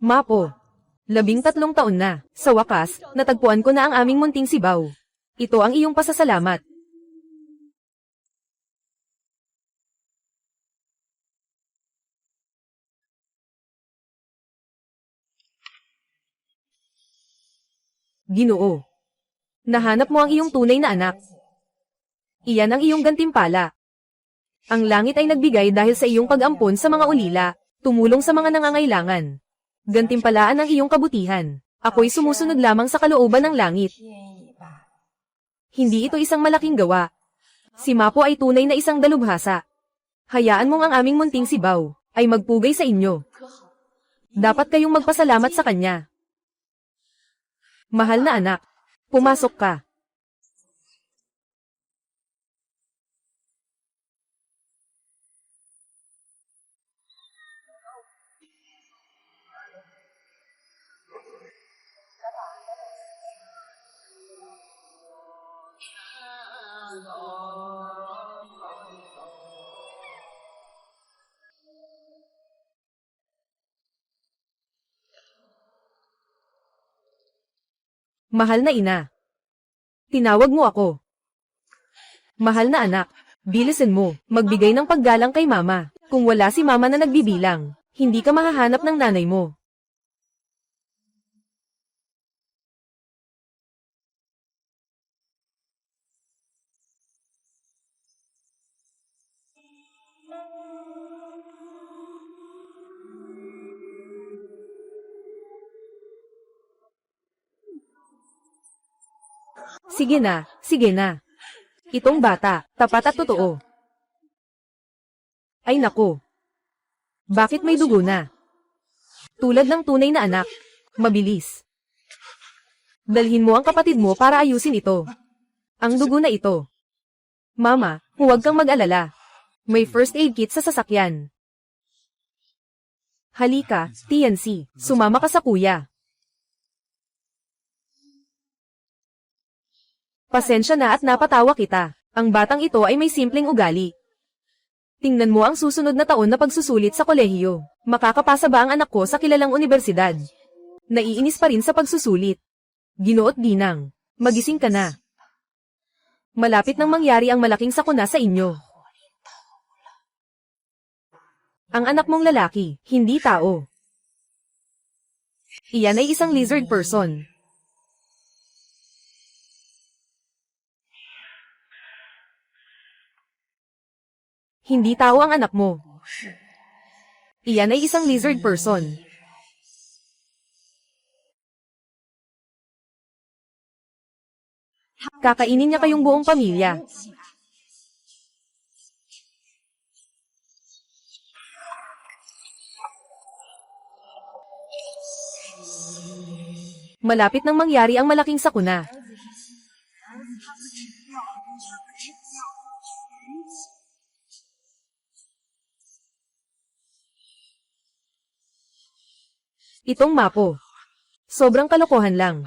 Mapo. 13 taon na. Sa wakas, natagpuan ko na ang aming munting sibaw. Ito ang iyong pasasalamat. Ginoo. Nahanap mo ang iyong tunay na anak. Iyan ang iyong gantimpala. Ang langit ay nagbigay dahil sa iyong pag-ampon sa mga ulila, tumulong sa mga nangangailangan. Gantimpalaan ang iyong kabutihan. Ako'y sumusunod lamang sa kalooban ng langit. Hindi ito isang malaking gawa. Si Mapo ay tunay na isang dalubhasa. Hayaan mong ang aming munting sibaw ay magpugay sa inyo. Dapat kayong magpasalamat sa kanya. Mahal na anak, pumasok ka. Mahal na ina. Tinawag mo ako. Mahal na anak, bilisan mo, magbigay ng paggalang kay mama. Kung wala si mama na nagbibilang, hindi ka mahahanap ng nanay mo. Sige na, sige na. Itong bata, tapat at totoo. Ay nako. Bakit may dugo na? Tulad ng tunay na anak, mabilis. Dalhin mo ang kapatid mo para ayusin ito. Ang dugo na ito. Mama, huwag kang mag-alala. May first aid kit sa sasakyan. Halika, TNC, sumama ka sa kuya. Pasensya na at napatawa kita. Ang batang ito ay may simpleng ugali. Tingnan mo ang susunod na taon na pagsusulit sa kolehiyo. Makakapasa ba ang anak ko sa kilalang universidad? Naiinis pa rin sa pagsusulit. Ginoot ginang, magising ka na. Malapit nang mangyari ang malaking sakuna sa inyo. Ang anak mong lalaki, hindi tao. Iyan ay isang lizard person. Hindi tao ang anak mo. Iyan ay isang lizard person. Kakainin niya kayong buong pamilya. Malapit nang mangyari ang malaking sakuna. Itong Mapo. Sobrang kalokohan lang.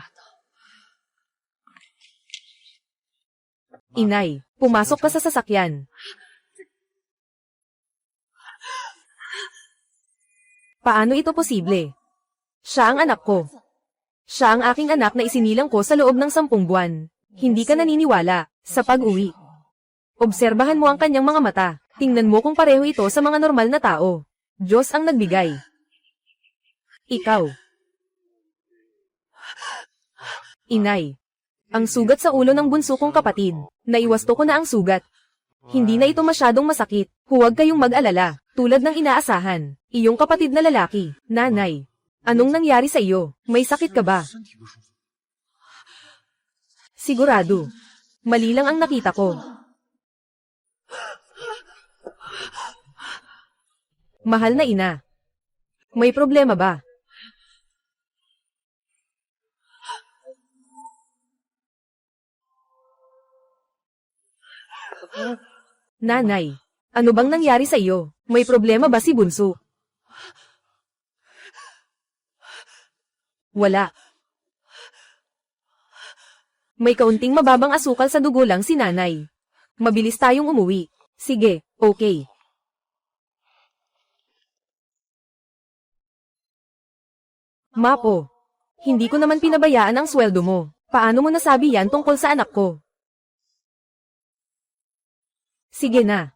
Inay, pumasok ka sa sasakyan. Paano ito posible? Siya ang anak ko. Siya ang aking anak na isinilang ko sa loob ng 10 buwan. Hindi ka naniniwala sa pag-uwi. Obserbahan mo ang kanyang mga mata. Tingnan mo kung pareho ito sa mga normal na tao. Diyos ang nagbigay. Ikaw. Inay. Ang sugat sa ulo ng bunso kong kapatid. Naiwasto ko na ang sugat. Hindi na ito masyadong masakit. Huwag kayong mag-alala. Tulad ng inaasahan. Iyong kapatid na lalaki, nanay. Anong nangyari sa iyo? May sakit ka ba? Sigurado. Mali lang ang nakita ko. Mahal na ina. May problema ba? Nanay, ano bang nangyari sa iyo? May problema ba si Bunso? Wala. May kaunting mababang asukal sa dugo lang si nanay. Mabilis tayong umuwi. Sige, okay. Mapo. Hindi ko naman pinabayaan ang sweldo mo. Paano mo nasabi yan tungkol sa anak ko? Sige na.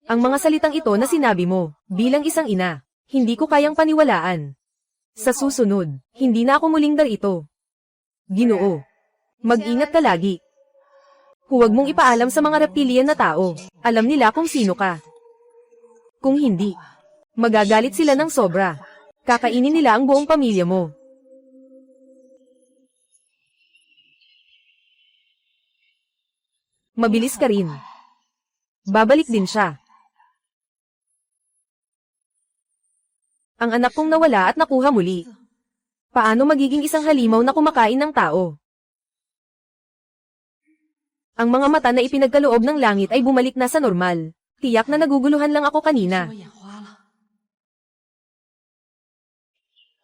Ang mga salitang ito na sinabi mo, bilang isang ina, hindi ko kayang paniwalaan. Sa susunod, hindi na ako muling darito. Ginoo. Mag-ingat ka lagi. Huwag mong ipaalam sa mga reptilian na tao. Alam nila kung sino ka. Kung hindi, magagalit sila ng sobra. Kakainin nila ang buong pamilya mo. Mabilis ka rin. Babalik din siya. Ang anak kong nawala at nakuha muli. Paano magiging isang halimaw na kumakain ng tao? Ang mga mata na ipinagkaloob ng langit ay bumalik na sa normal. Tiyak na naguguluhan lang ako kanina.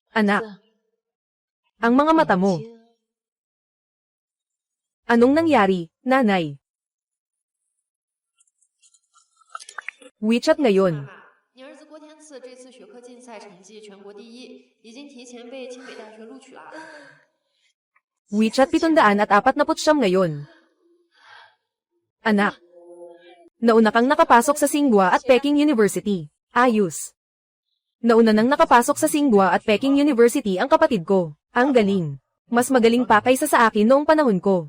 Anak. Ang mga mata mo. Anong nangyari, nanay? WeChat ngayon. 你儿子郭天赐这次学科竞赛成绩全国第一，已经提前被清北大学录取了。 WeChat 749 ngayon. Anak. Nauna kang nakapasok sa Tsinghua at Peking University. Ayos. Nauna nang nakapasok sa Tsinghua at Peking University ang kapatid ko. Ang galing. Mas magaling pa kaysa sa akin noong panahon ko.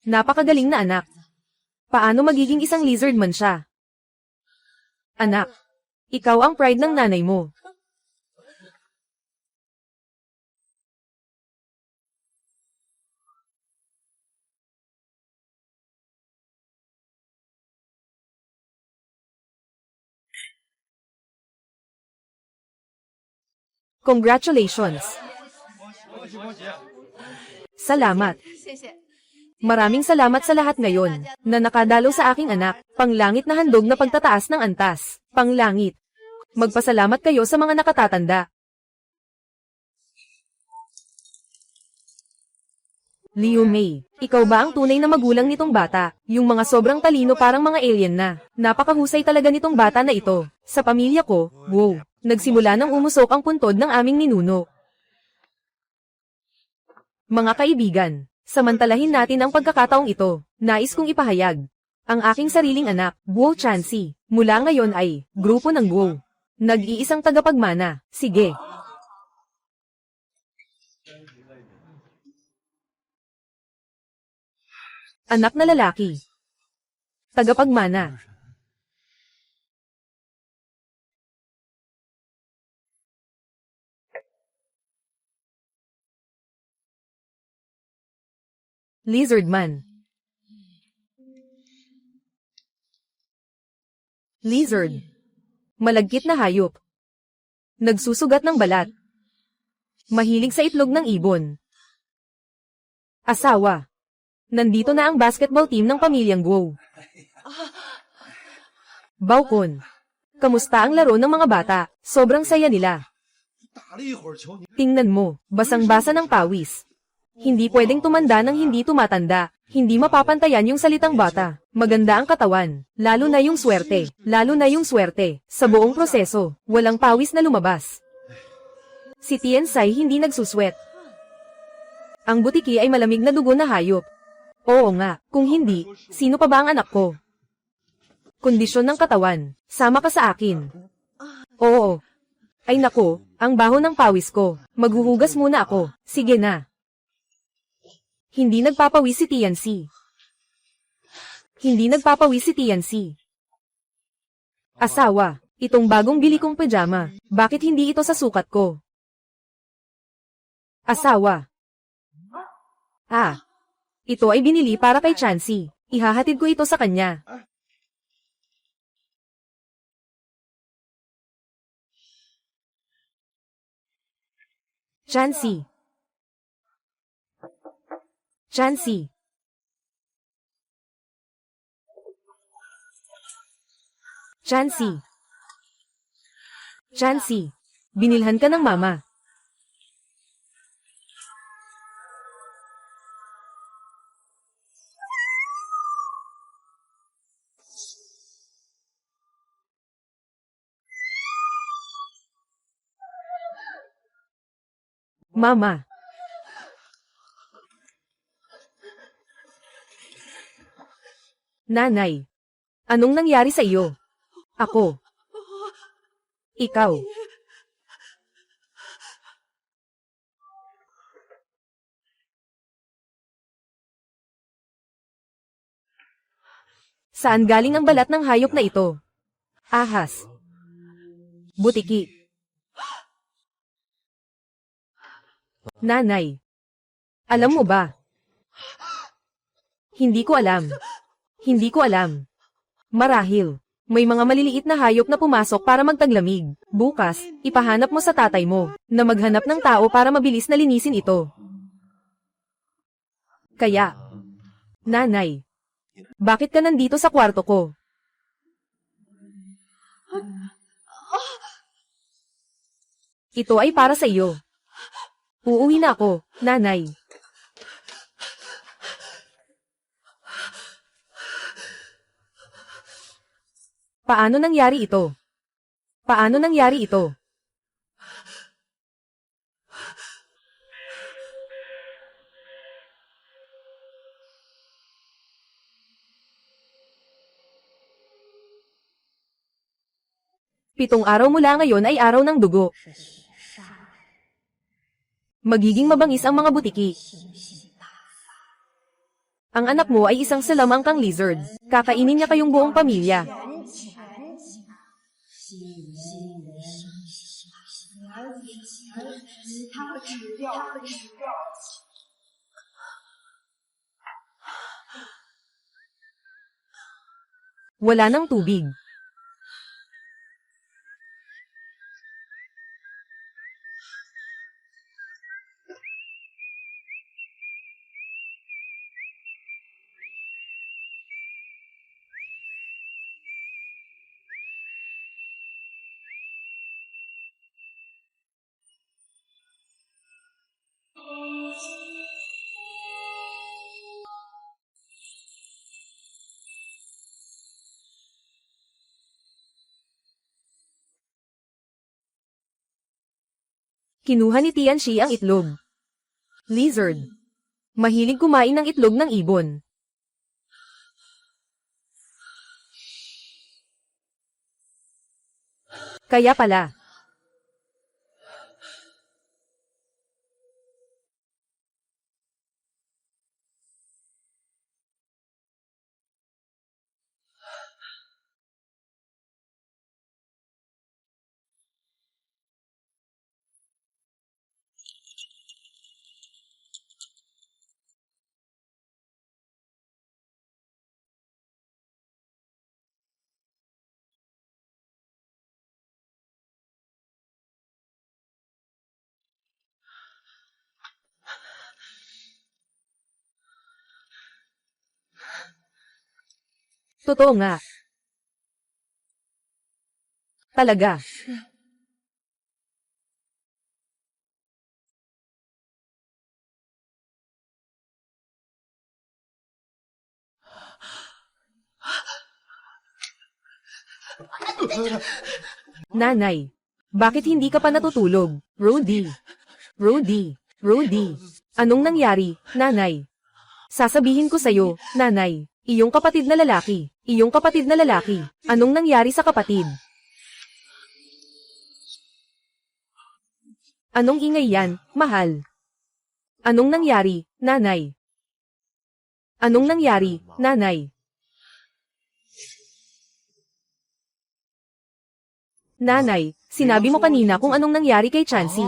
Napakagaling na anak. Paano magiging isang lizard man siya? Anak, ikaw ang pride ng nanay mo. Congratulations. Salamat. Maraming salamat sa lahat ngayon, na nakadalo sa aking anak, panglangit na handog na pagtataas ng antas, panglangit. Magpasalamat kayo sa mga nakatatanda. Liu Mei, ikaw ba ang tunay na magulang nitong bata? Yung mga sobrang talino parang mga alien na. Napakahusay talaga nitong bata na ito. Sa pamilya ko, wow, nagsimula nang umusok ang puntod ng aming ninuno. Mga kaibigan, samantalahin natin ang pagkakataong ito. Nais kong ipahayag. Ang aking sariling anak, Guo Chansi, mula ngayon ay, grupo ng Guo. Nag-iisang tagapagmana, sige. Anak na lalaki. Tagapagmana. Lizardman. Lizard. Malagkit na hayop. Nagsusugat ng balat. Mahilig sa itlog ng ibon. Asawa. Nandito na ang basketball team ng pamilyang Guo. Baukon. Kamusta ang laro ng mga bata? Sobrang saya nila. Tingnan mo, basang-basa ng pawis. Hindi pwedeng tumanda ng hindi tumatanda. Hindi mapapantayan yung salitang bata. Maganda ang katawan. Lalo na yung swerte. Lalo na yung swerte. Sa buong proseso, walang pawis na lumabas. Si Tiensai hindi nagsuswet. Ang butiki ay malamig na dugo na hayop. Oo nga, kung hindi, sino pa ba ang anak ko? Kondisyon ng katawan. Sama ka sa akin. Oo. Ay nako, ang baho ng pawis ko. Maghuhugas muna ako. Sige na. Hindi nagpapawis si Tiancy. Hindi nagpapawis si Tiancy. Asawa, itong bagong bili kong pajama, bakit hindi ito sa sukat ko? Asawa. Ito ay binili para kay Chancy. Ihahatid ko ito sa kanya. Chancy. Chancy. Chancy. Chancy. Binilhan ka ng mama. Mama. Nanay. Anong nangyari sa iyo? Ako. Ikaw. Saan galing ang balat ng hayop na ito? Ahas. Butiki. Nanay. Alam mo ba? Hindi ko alam. Hindi ko alam. Marahil, may mga maliliit na hayop na pumasok para magtaglamig. Bukas, ipahanap mo sa tatay mo, na maghanap ng tao para mabilis na linisin ito. Kaya, Nanay, bakit ka nandito sa kwarto ko? Ito ay para sa iyo. Uuwi na ako, Nanay. Paano nangyari ito? Paano nangyari ito? Pitong araw mula ngayon ay araw ng dugo. Magiging mabangis ang mga butiki. Ang anak mo ay isang salamangkang lizard. Kakainin niya kayong buong pamilya. Wala ng tubig. Kinuha ni Tianxi ang itlog. Lizard. Mahilig kumain ng itlog ng ibon. Kaya pala. Totoo nga. Talaga. Nanay, bakit hindi ka pa natutulog? Rudy. Rudy. Rudy. Anong nangyari, Nanay? Sasabihin ko sa'yo, Nanay. Iyong kapatid na lalaki. Iyong kapatid na lalaki. Anong nangyari sa kapatid? Anong ingay yan, mahal? Anong nangyari, Nanay? Anong nangyari, Nanay? Nanay, sinabi mo kanina kung anong nangyari kay Chansey.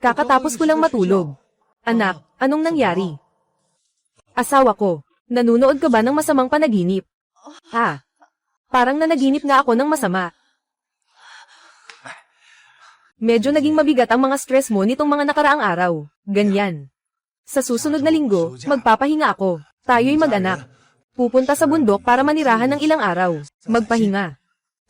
Kakatapos ko lang matulog. Anak, anong nangyari? Asawa ko, nanunood ka ba ng masamang panaginip? Parang nanaginip nga ako ng masama. Medyo naging mabigat ang mga stress mo nitong mga nakaraang araw. Ganyan. Sa susunod na linggo, magpapahinga ako. Tayo'y mag-anak. Pupunta sa bundok para manirahan ng ilang araw. Magpahinga.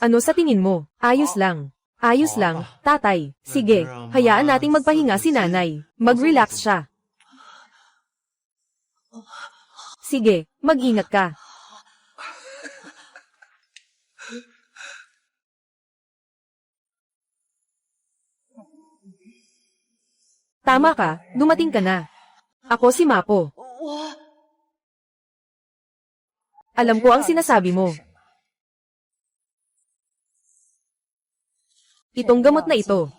Ano sa tingin mo? Ayos lang. Ayos lang, tatay. Sige, hayaan nating magpahinga si nanay. Mag-relax siya. Sige, mag-ingat ka. Tama ka, dumating ka na. Ako si Mapo. Alam ko ang sinasabi mo. Itong gamot na ito.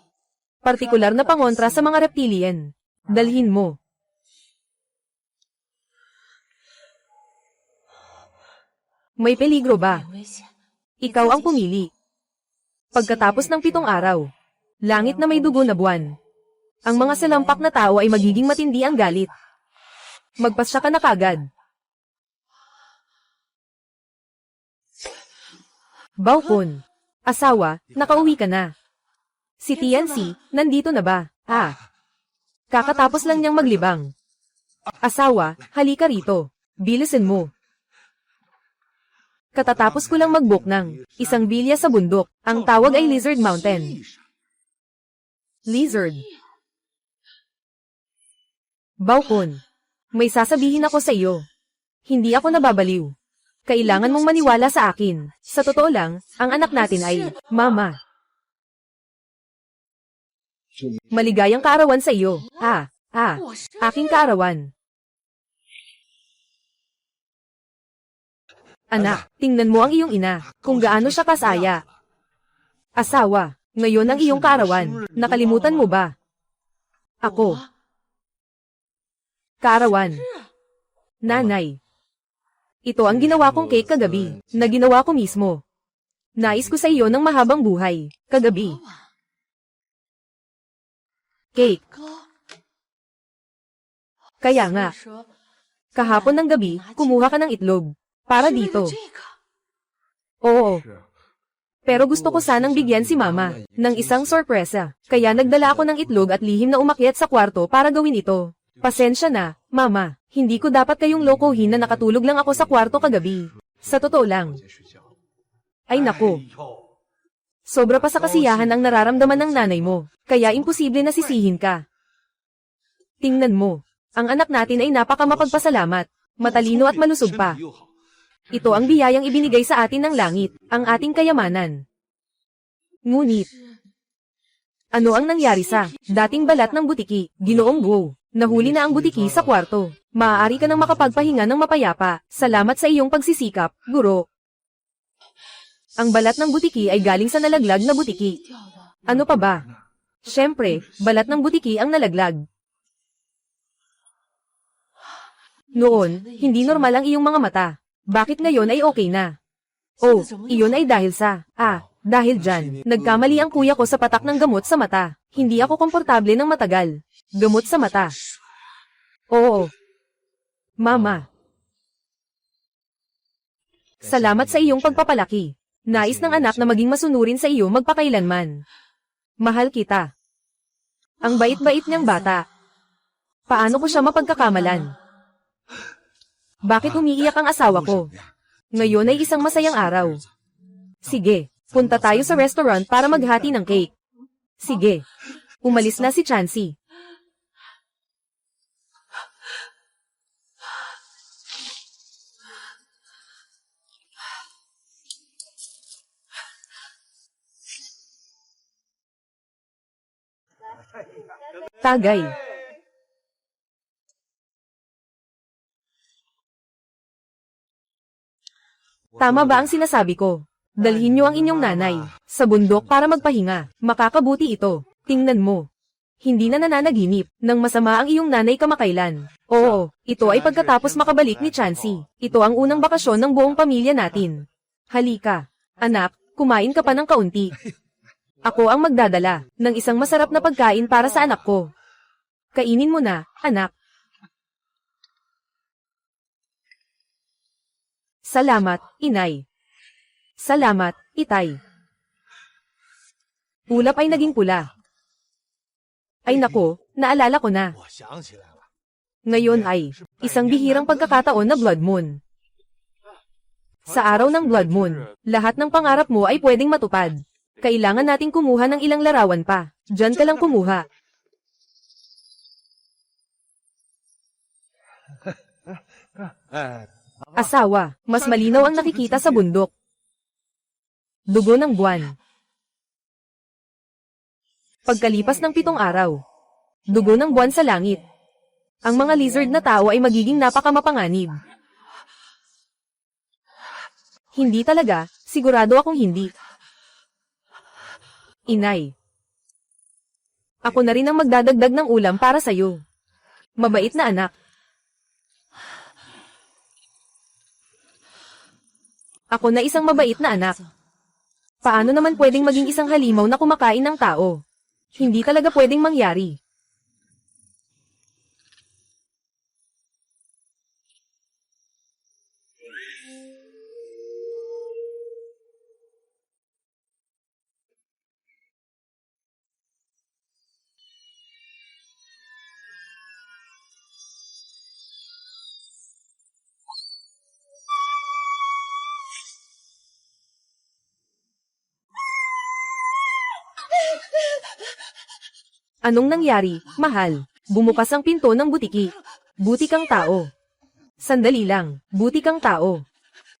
Partikular na pangontra sa mga reptilian. Dalhin mo. May peligro ba? Ikaw ang pumili. Pagkatapos ng 7 araw, langit na may dugo na buwan. Ang mga salampak na tao ay magiging matindi ang galit. Magpasya ka na kagad. Baukon. Asawa, nakauwi ka na. Si Tianxi, nandito na ba? Kakatapos lang niyang maglibang. Asawa, halika rito. Bilisan mo. Katatapos ko lang mag-book ng isang bilya sa bundok. Ang tawag ay Lizard Mountain. Lizard. Baukon. May sasabihin ako sa iyo. Hindi ako nababaliw. Kailangan mong maniwala sa akin. Sa totoo lang, ang anak natin ay Mama. Maligayang kaarawan sa iyo. Aking kaarawan. Anak, tingnan mo ang iyong ina, kung gaano siya kasaya. Asawa, ngayon ang iyong kaarawan, nakalimutan mo ba? Ako. Kaarawan. Nanay. Ito ang ginawa kong cake kagabi, na ginawa ko mismo. Nais ko sa iyo ng mahabang buhay, kagabi. Cake. Kaya nga, kahapon ng gabi, kumuha ka ng itlog. Para dito. Oo. Pero gusto ko sanang bigyan si Mama ng isang sorpresa. Kaya nagdala ako ng itlog at lihim na umakyat sa kwarto para gawin ito. Pasensya na, Mama. Hindi ko dapat kayong lokohin na nakatulog lang ako sa kwarto kagabi. Sa totoo lang. Ay nako. Sobra pa sa kasiyahan ang nararamdaman ng nanay mo. Kaya imposible na sisihin ka. Tingnan mo. Ang anak natin ay napakamapagpasalamat. Matalino at malusog pa. Ito ang biyayang ibinigay sa atin ng langit, ang ating kayamanan. Ngunit, ano ang nangyari sa dating balat ng butiki, Ginoong Guo? Nahuli na ang butiki sa kwarto. Maaari ka nang makapagpahinga ng mapayapa. Salamat sa iyong pagsisikap, guro. Ang balat ng butiki ay galing sa nalaglag na butiki. Ano pa ba? Siyempre, balat ng butiki ang nalaglag. Noon, hindi normal ang iyong mga mata. Bakit ngayon ay okay na? Oh, iyon ay dahil sa, dahil dyan, nagkamali ang kuya ko sa patak ng gamot sa mata. Hindi ako komportable ng matagal. Gamot sa mata. Oo. Mama. Salamat sa iyong pagpapalaki. Nais ng anak na maging masunurin sa iyo magpakailanman. Mahal kita. Ang bait-bait niyang bata. Paano ko siya mapagkakamalan? Bakit umiiyak ang asawa ko? Ngayon ay isang masayang araw. Sige, punta tayo sa restaurant para maghati ng cake. Sige. Umalis na si Chansey. Tagay. Tama ba ang sinasabi ko? Dalhin niyo ang inyong nanay sa bundok para magpahinga. Makakabuti ito. Tingnan mo. Hindi na nananaginip nang masama ang iyong nanay kamakailan. Oo, ito ay pagkatapos makabalik ni Chansey. Ito ang unang bakasyon ng buong pamilya natin. Halika. Anak, kumain ka pa ng kaunti. Ako ang magdadala ng isang masarap na pagkain para sa anak ko. Kainin mo na, anak. Salamat, inay. Salamat, itay. Ulap ay naging pula. Ay nako, naalala ko na. Ngayon ay isang bihirang pagkakataon na blood moon. Sa araw ng blood moon, lahat ng pangarap mo ay pwedeng matupad. Kailangan nating kumuha ng ilang larawan pa. Diyan ka lang kumuha. Asawa, mas malinaw ang nakikita sa bundok. Dugo ng buwan. Pagkalipas ng 7 araw, Dugo ng buwan sa langit. Ang mga lizard na tao ay magiging napakamapanganib. Hindi talaga, sigurado akong hindi. Inay. Ako na rin ang magdadagdag ng ulam para sa'yo. Mabait na anak. Ako na isang mabait na anak. Paano naman pwedeng maging isang halimaw na kumakain ng tao? Hindi talaga pwedeng mangyari. Anong nangyari, mahal? Bumukas ang pinto ng butiki. Buti kang tao. Sandali lang, buti kang tao.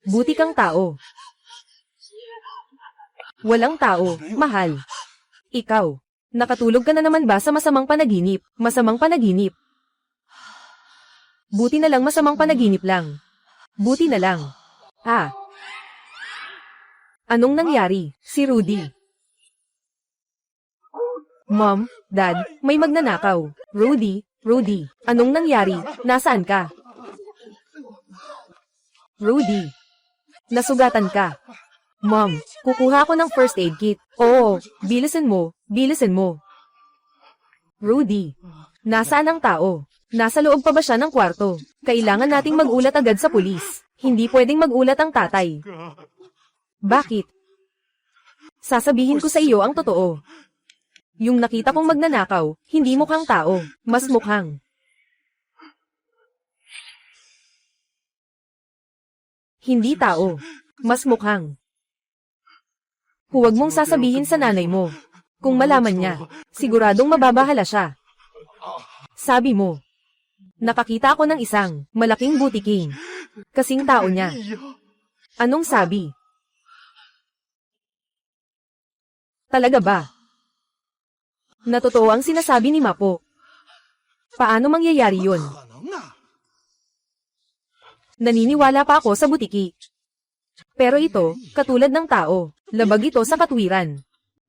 Buti kang tao. Walang tao, mahal. Ikaw, nakatulog ka na naman ba sa masamang panaginip? Masamang panaginip. Buti na lang masamang panaginip lang. Buti na lang. Ah. Anong nangyari? Si Rudy. Mom, Dad, may magnanakaw. Rudy, anong nangyari? Nasaan ka? Rudy, nasugatan ka. Mom, kukuha ako ng first aid kit. Oo, bilisan mo, bilisan mo. Rudy, nasaan ang tao? Nasa loob pa ba siya ng kwarto? Kailangan nating mag-ulat agad sa pulis. Hindi pwedeng mag-ulat ang tatay. Bakit? Sasabihin ko sa iyo ang totoo. Yung nakita kong magnanakaw, hindi mukhang tao, mas mukhang. Hindi tao, mas mukhang. Huwag mong sasabihin sa nanay mo. Kung malaman niya, siguradong mababahala siya. Sabi mo, nakakita ako ng isang malaking butiking. Kasing tao niya. Anong sabi? Talaga ba? Na totoo ang sinasabi ni Mapo. Paano mangyayari yun? Naniniwala pa ako sa butiki. Pero ito, katulad ng tao, labag ito sa katwiran.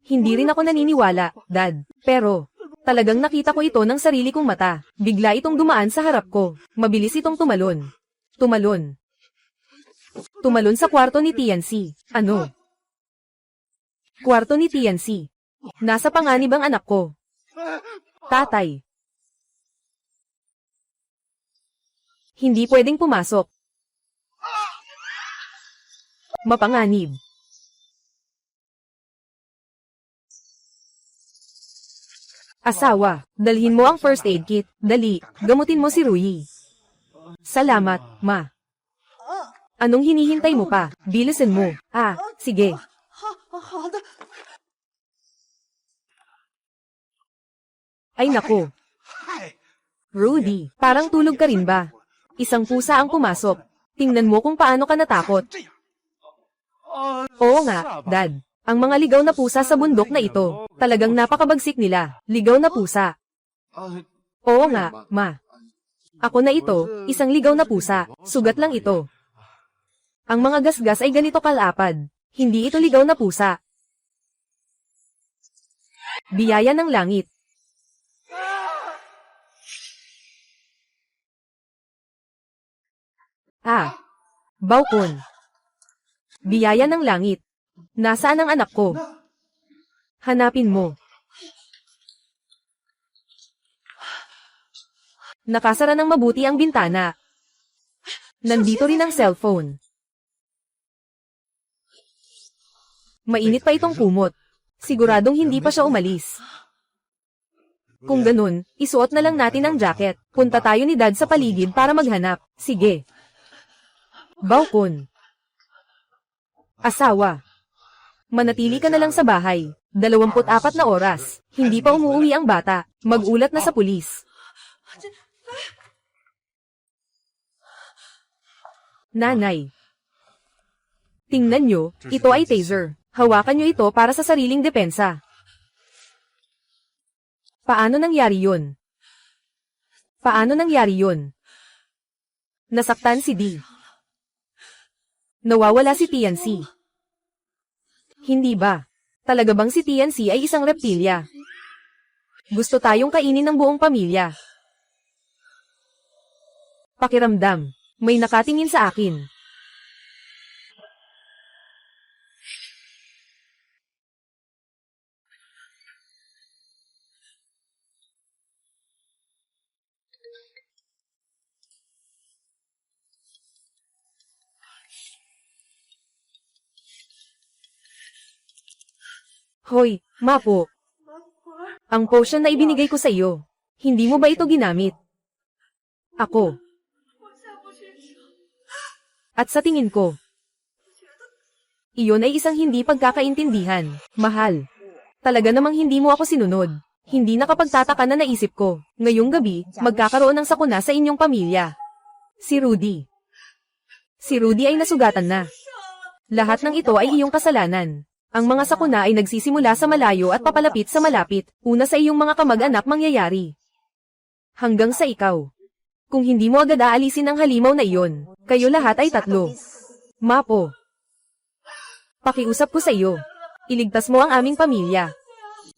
Hindi rin ako naniniwala, Dad. Pero, talagang nakita ko ito ng sarili kong mata. Bigla itong dumaan sa harap ko. Mabilis itong tumalon. Tumalon. Tumalon sa kwarto ni Tiancy. Ano? Kwarto ni Tiancy. Nasa panganib ang anak ko. Tatay. Hindi pwedeng pumasok. Mapanganib. Asawa, dalhin mo ang first aid kit. Dali, gamutin mo si Ruyi. Salamat, Ma. Anong hinihintay mo pa? Bilisan mo. Ah, sige. Ay naku. Rudy, parang tulog ka rin ba? Isang pusa ang pumasok. Tingnan mo kung paano ka natakot. Oo nga, Dad. Ang mga ligaw na pusa sa bundok na ito, talagang napakabagsik nila. Ligaw na pusa. Oo nga, Ma. Ako na ito, isang ligaw na pusa. Sugat lang ito. Ang mga gasgas ay ganito kalapad. Hindi ito ligaw na pusa. Biyaya ng langit. Ah, Baukon. Biyaya ng langit. Nasaan ang anak ko? Hanapin mo. Nakasara ng mabuti ang bintana. Nandito rin ang cellphone. Mainit pa itong kumot. Siguradong hindi pa siya umalis. Kung ganun, isuot na lang natin ang jacket. Punta tayo ni Dad sa paligid para maghanap. Sige. Baukon. Asawa. Manatili ka na lang sa bahay. 24 na oras. Hindi pa umuwi ang bata. Mag-ulat na sa pulis. Nanay. Tingnan nyo, ito ay taser. Hawakan nyo ito para sa sariling depensa. Paano nangyari yun? Paano nangyari yun? Nasaktan si D. Nawawala si Tiancy. Hindi ba? Talaga bang si Tiancy ay isang reptilya? Gusto tayong kainin ng buong pamilya. Pakiramdam. May nakatingin sa akin. Hoy, Mapo. Ang potion na ibinigay ko sa iyo. Hindi mo ba ito ginamit? Ako. At sa tingin ko, iyon ay isang hindi pagkakaintindihan. Mahal. Talaga namang hindi mo ako sinunod. Hindi nakapagtataka na naisip ko. Ngayong gabi, magkakaroon ng sakuna sa inyong pamilya. Si Rudy. Si Rudy ay nasugatan na. Lahat ng ito ay iyong kasalanan. Ang mga sakuna ay nagsisimula sa malayo at papalapit sa malapit. Una sa iyong mga kamag-anak mangyayari. Hanggang sa ikaw. Kung hindi mo agad aalisin ang halimaw na iyon, kayo lahat ay tatlo. Mapo. Pakiusap ko sa iyo. Iligtas mo ang aming pamilya.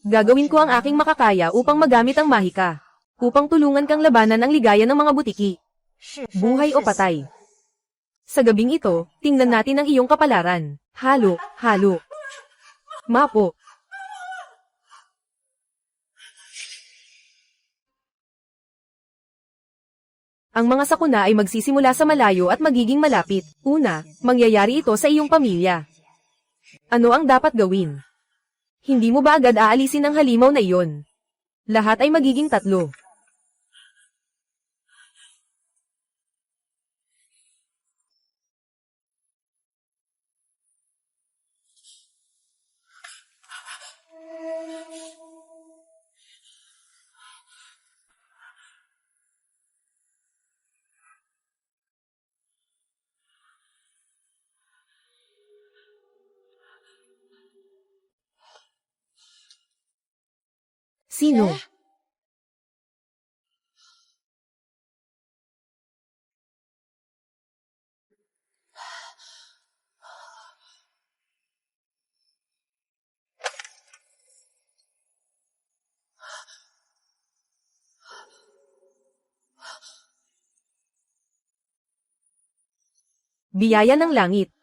Gagawin ko ang aking makakaya upang magamit ang mahika. Upang tulungan kang labanan ang ligaya ng mga butiki. Buhay o patay. Sa gabing ito, tingnan natin ang iyong kapalaran. Halo, halo. Mapo. Ang mga sakuna ay magsisimula sa malayo at magiging malapit. Una, mangyayari ito sa iyong pamilya. Ano ang dapat gawin? Hindi mo ba agad aalisin ang halimaw na iyon? Lahat ay magiging tatlo. Sino? Biyaya ng langit.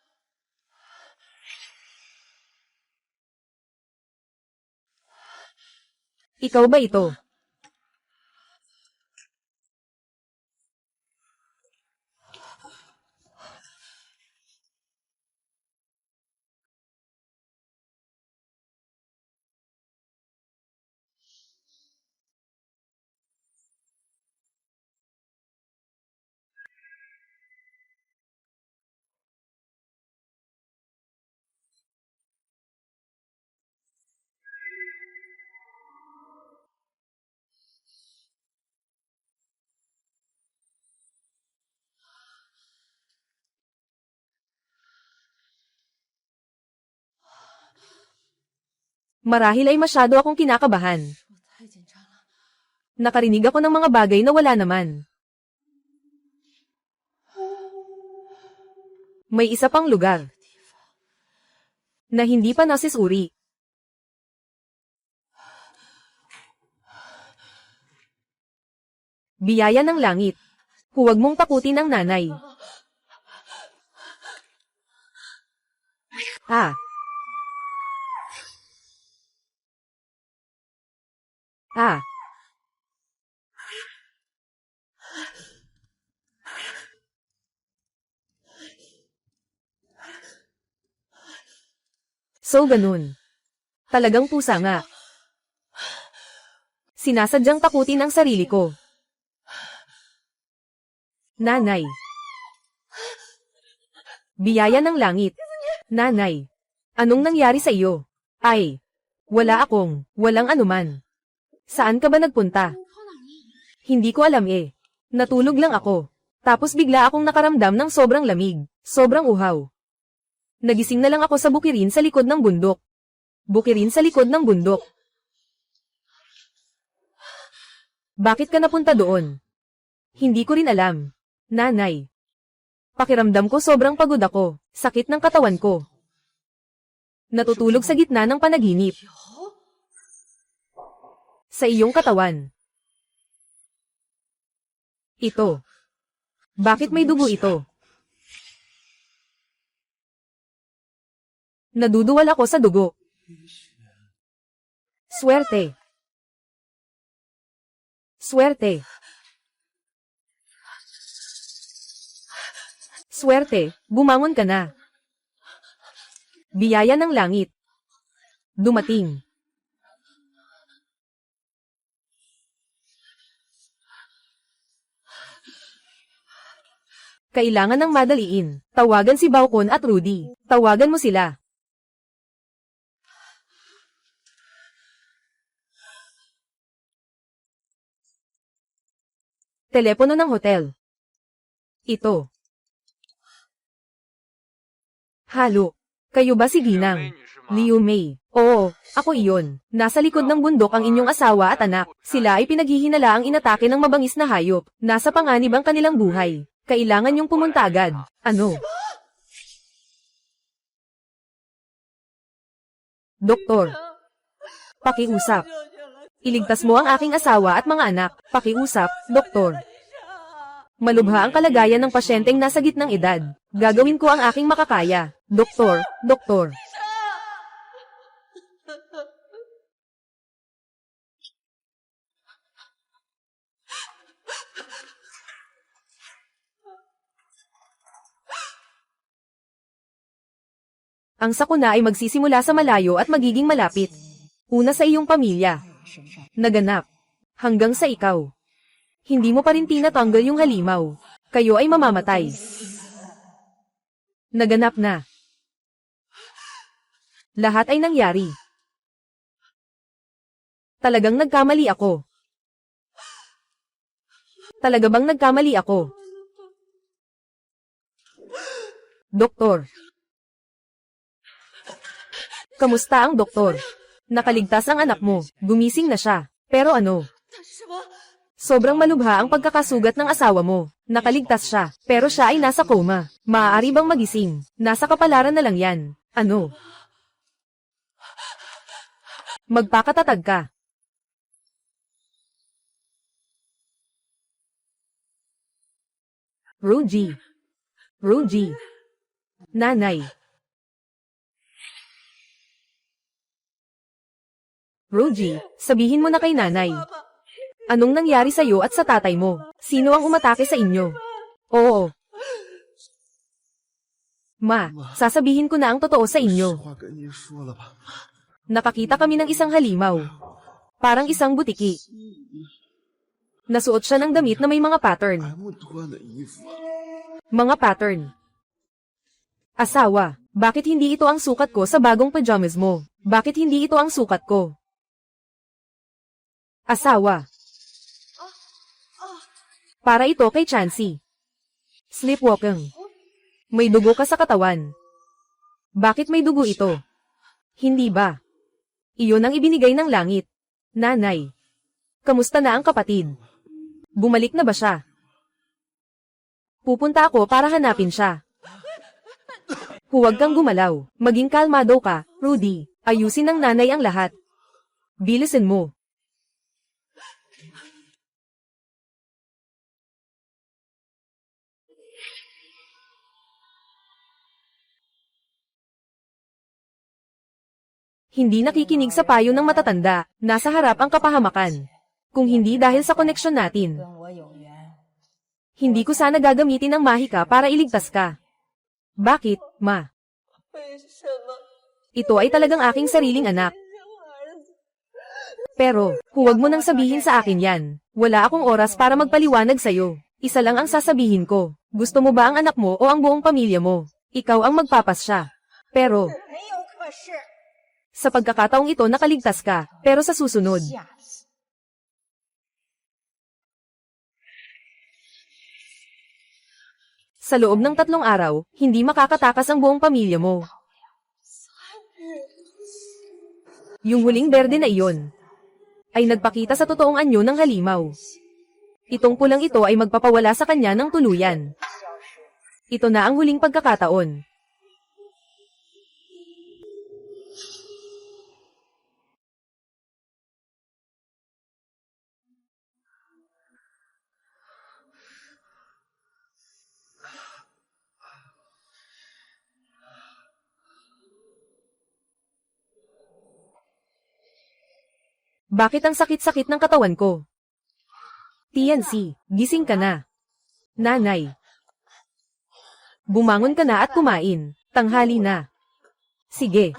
Ikaw ba ito? Marahil ay masyado akong kinakabahan. Nakarinig ako ng mga bagay na wala naman. May isa pang lugar na hindi pa nasisuri. Biyaya ng langit. Huwag mong takutin ang nanay. Ah. Ah. So ganun. Talagang pusa nga. Sinasadyang takutin ang sarili ko. Nanay. Biyaya ng langit. Nanay. Anong nangyari sa iyo? Ay. Walang anuman. Saan ka ba nagpunta? Hindi ko alam eh. Natulog lang ako. Tapos bigla akong nakaramdam ng sobrang lamig. Sobrang uhaw. Nagising na lang ako sa bukirin sa likod ng bundok. Bukirin sa likod ng bundok. Bakit ka napunta doon? Hindi ko rin alam. Nanay. Pakiramdam ko sobrang pagod ako. Sakit ng katawan ko. Natutulog sa gitna ng panaginip. Sa iyong katawan. Ito. Bakit may dugo ito? Naduduwal ako sa dugo. Swerte. Swerte. Swerte, bumangon ka na. Biyaya ng langit. Dumating. Kailangan ng madaliin. Tawagan si Baokon at Rudy. Tawagan mo sila. Telepono ng hotel. Ito. Halo. Kayo ba si Ginang? Liu Mei. Oo, ako iyon. Nasa likod ng bundok ang inyong asawa at anak. Sila ay pinaghihinalaang inatake ng mabangis na hayop. Nasa panganib ang kanilang buhay. Kailangan niyong pumunta agad. Ano? Doktor. Pakiusap. Iligtas mo ang aking asawa at mga anak. Pakiusap, doktor. Malubha ang kalagayan ng pasyenteng nasa gitnang edad. Gagawin ko ang aking makakaya. Doktor, doktor. Ang sakuna ay magsisimula sa malayo at magiging malapit. Una sa iyong pamilya. Naganap. Hanggang sa ikaw. Hindi mo pa rin tinatanggal yung halimaw. Kayo ay mamamatay. Naganap na. Lahat ay nangyari. Talagang nagkamali ako. Talaga bang nagkamali ako? Doktor. Kamusta ang doktor? Nakaligtas ang anak mo. Gumising na siya. Pero ano? Sobrang malubha ang pagkakasugat ng asawa mo. Nakaligtas siya, pero siya ay nasa coma. Maaari bang magising? Nasa kapalaran na lang yan. Ano? Magpakatatag ka. Ruji. Ruji. Nanay. Ruji, sabihin mo na kay nanay. Anong nangyari sa iyo at sa tatay mo? Sino ang umatake sa inyo? Oo. Ma, sasabihin ko na ang totoo sa inyo. Nakakita kami ng isang halimaw. Parang isang butiki. Nasuot siya ng damit na may mga pattern. Mga pattern. Asawa, bakit hindi ito ang sukat ko sa bagong pajamas mo? Bakit hindi ito ang sukat ko? Asawa. Para ito kay Chansey. Sleepwalking. May dugo ka sa katawan. Bakit may dugo ito? Hindi ba? Iyon ang ibinigay ng langit. Nanay. Kamusta na ang kapatid? Bumalik na ba siya? Pupunta ako para hanapin siya. Huwag kang gumalaw. Maging kalmado ka, Rudy. Ayusin ng nanay ang lahat. Bilisin mo. Hindi nakikinig sa payo ng matatanda, nasa harap ang kapahamakan. Kung hindi dahil sa koneksyon natin. Hindi ko sana gagamitin ang mahika para iligtas ka. Bakit, ma? Ito ay talagang aking sariling anak. Pero, huwag mo nang sabihin sa akin yan. Wala akong oras para magpaliwanag sa'yo. Isa lang ang sasabihin ko. Gusto mo ba ang anak mo o ang buong pamilya mo? Ikaw ang magpapasya. Pero, sa pagkakataong ito nakaligtas ka, pero sa susunod. Sa loob ng 3 araw, hindi makakatakas ang buong pamilya mo. Yung huling berde na iyon, ay nagpakita sa totoong anyo ng halimaw. Itong pulang ito ay magpapawala sa kanya ng tuluyan. Ito na ang huling pagkakataon. Bakit ang sakit-sakit ng katawan ko? Tianzi, gising ka na. Nanay. Bumangon ka na at kumain. Tanghali na. Sige.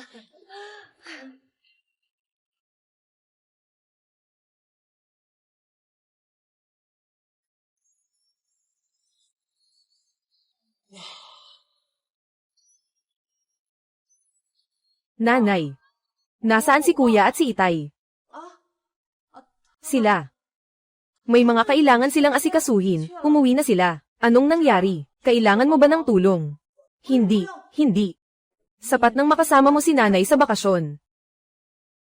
Nanay. Nasaan si kuya at si itay? Sila. May mga kailangan silang asikasuhin, umuwi na sila. Anong nangyari? Kailangan mo ba ng tulong? Hindi, hindi. Sapat nang makasama mo si nanay sa bakasyon.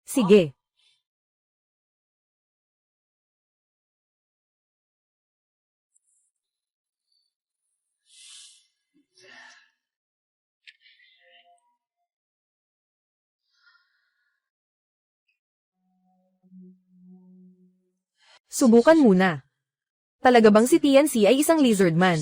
Sige. Subukan muna. Talaga bang si Tianzi ay isang lizard man?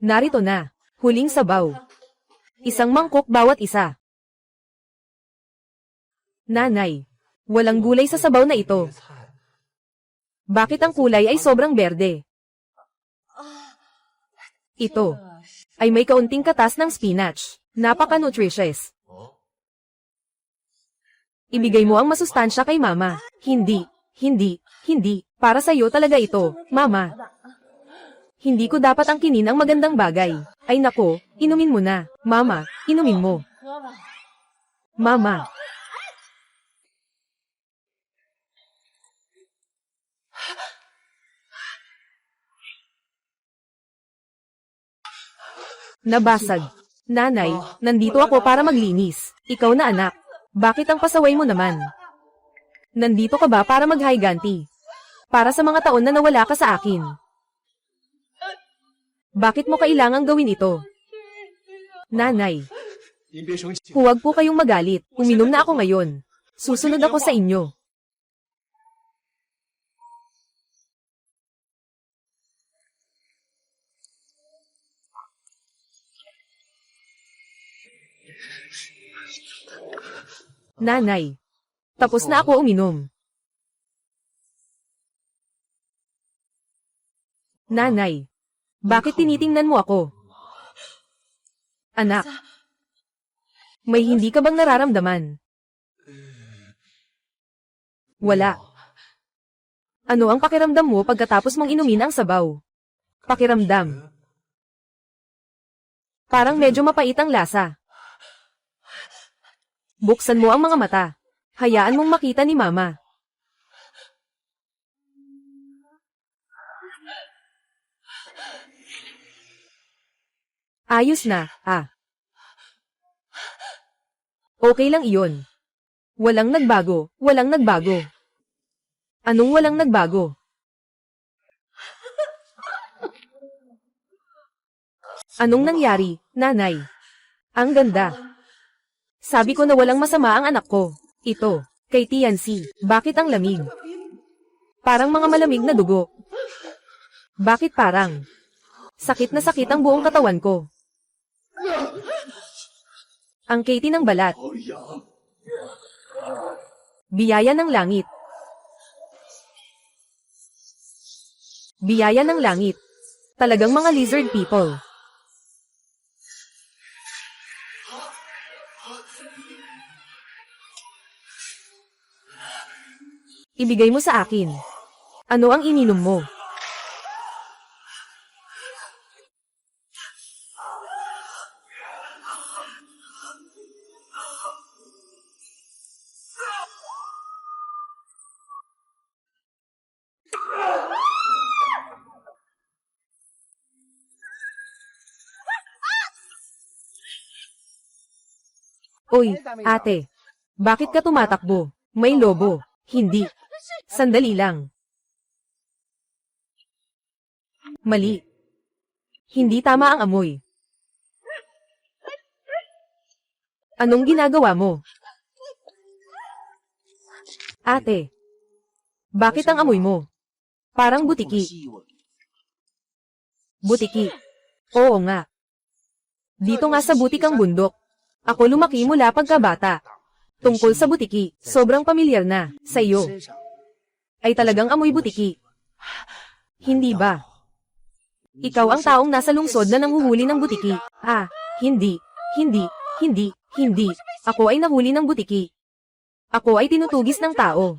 Narito na. Huling sabaw. Isang mangkok bawat isa. Nanay. Walang gulay sa sabaw na ito. Bakit ang kulay ay sobrang berde? Ito ay may kaunting katas ng spinach. Napaka-nutritious. Ibigay mo ang masustansya kay mama. Hindi, hindi, hindi. Para sa'yo talaga ito, mama. Hindi ko dapat angkinin ang magandang bagay. Ay nako, inumin mo na. Mama, inumin mo. Mama. Nabasag. Nanay, nandito ako para maglinis. Ikaw na anak. Bakit ang pasaway mo naman? Nandito ka ba para maghiganti? Para sa mga taon na nawala ka sa akin. Bakit mo kailangang gawin ito? Nanay. Huwag po kayong magalit. Uminom na ako ngayon. Susunod ako sa inyo. Nanay. Tapos na ako uminom. Nanay. Bakit tinitingnan mo ako? Anak. May hindi ka bang nararamdaman? Wala. Ano ang pakiramdam mo pagkatapos mong inumin ang sabaw? Pakiramdam. Parang medyo mapait ang lasa. Buksan mo ang mga mata. Hayaan mong makita ni mama. Ayos na, Okay lang iyon. Walang nagbago, walang nagbago. Anong walang nagbago? Anong nangyari, nanay? Ang ganda. Sabi ko na walang masama ang anak ko. Ito, kay Tianzi. Bakit ang lamig? Parang mga malamig na dugo. Bakit parang? Sakit na sakit ang buong katawan ko. Ang Katie ng balat. Biyaya ng langit. Biyaya ng langit. Talagang mga lizard people. Ibigay mo sa akin. Ano ang ininom mo? Oy, ate. Bakit ka tumatakbo? May lobo. Hindi. Sandali lang. Mali. Hindi tama ang amoy. Anong ginagawa mo? Ate. Bakit ang amoy mo? Parang butiki. Butiki. Oo nga. Dito nga sa butikang bundok. Ako lumaki mula pagkabata. Tungkol sa butiki, sobrang pamilyar na, sa iyo. Ay talagang amoy butiki. Hindi ba? Ikaw ang taong nasa lungsod na nanguhuli ng butiki. Ah, hindi. Hindi. Ako ay nahuli ng butiki. Ako ay tinutugis ng tao.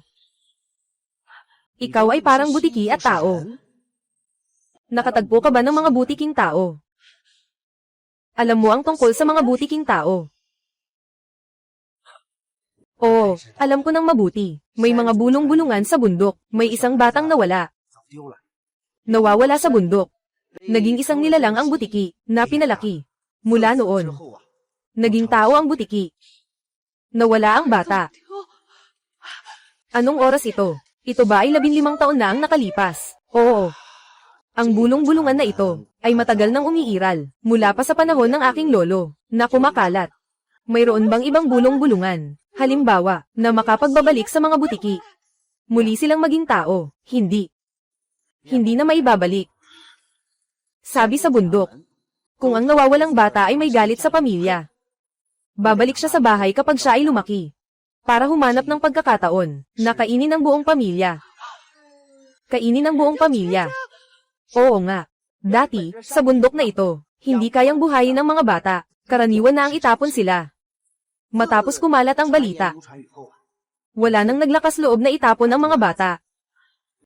Ikaw ay parang butiki at tao. Nakatagpo ka ba ng mga butiking tao? Alam mo ang tungkol sa mga butiking tao? Oo, alam ko ng mabuti. May mga bulong-bulungan sa bundok. May isang batang nawala. Nawawala sa bundok. Naging isang nilalang ang butiki, na pinalaki. Mula noon. Naging tao ang butiki. Nawala ang bata. Anong oras ito? Ito ba ay 15 taon na ang nakalipas? Oo. Ang bulong-bulungan na ito ay matagal nang umiiral, mula pa sa panahon ng aking lolo, na kumakalat. Mayroon bang ibang bulong-bulungan? Halimbawa, na makapagbabalik sa mga butiki. Muli silang maging tao, hindi. Hindi na maibabalik. Sabi sa bundok, kung ang nawawalang bata ay may galit sa pamilya, babalik siya sa bahay kapag siya ay lumaki. Para humanap ng pagkakataon, na kainin ng buong pamilya. Kainin ng buong pamilya. Oo nga. Dati, sa bundok na ito, hindi kayang buhayin ng mga bata, karaniwan na ang itapon sila. Matapos kumalat ang balita, wala nang naglakas loob na itapon ang mga bata.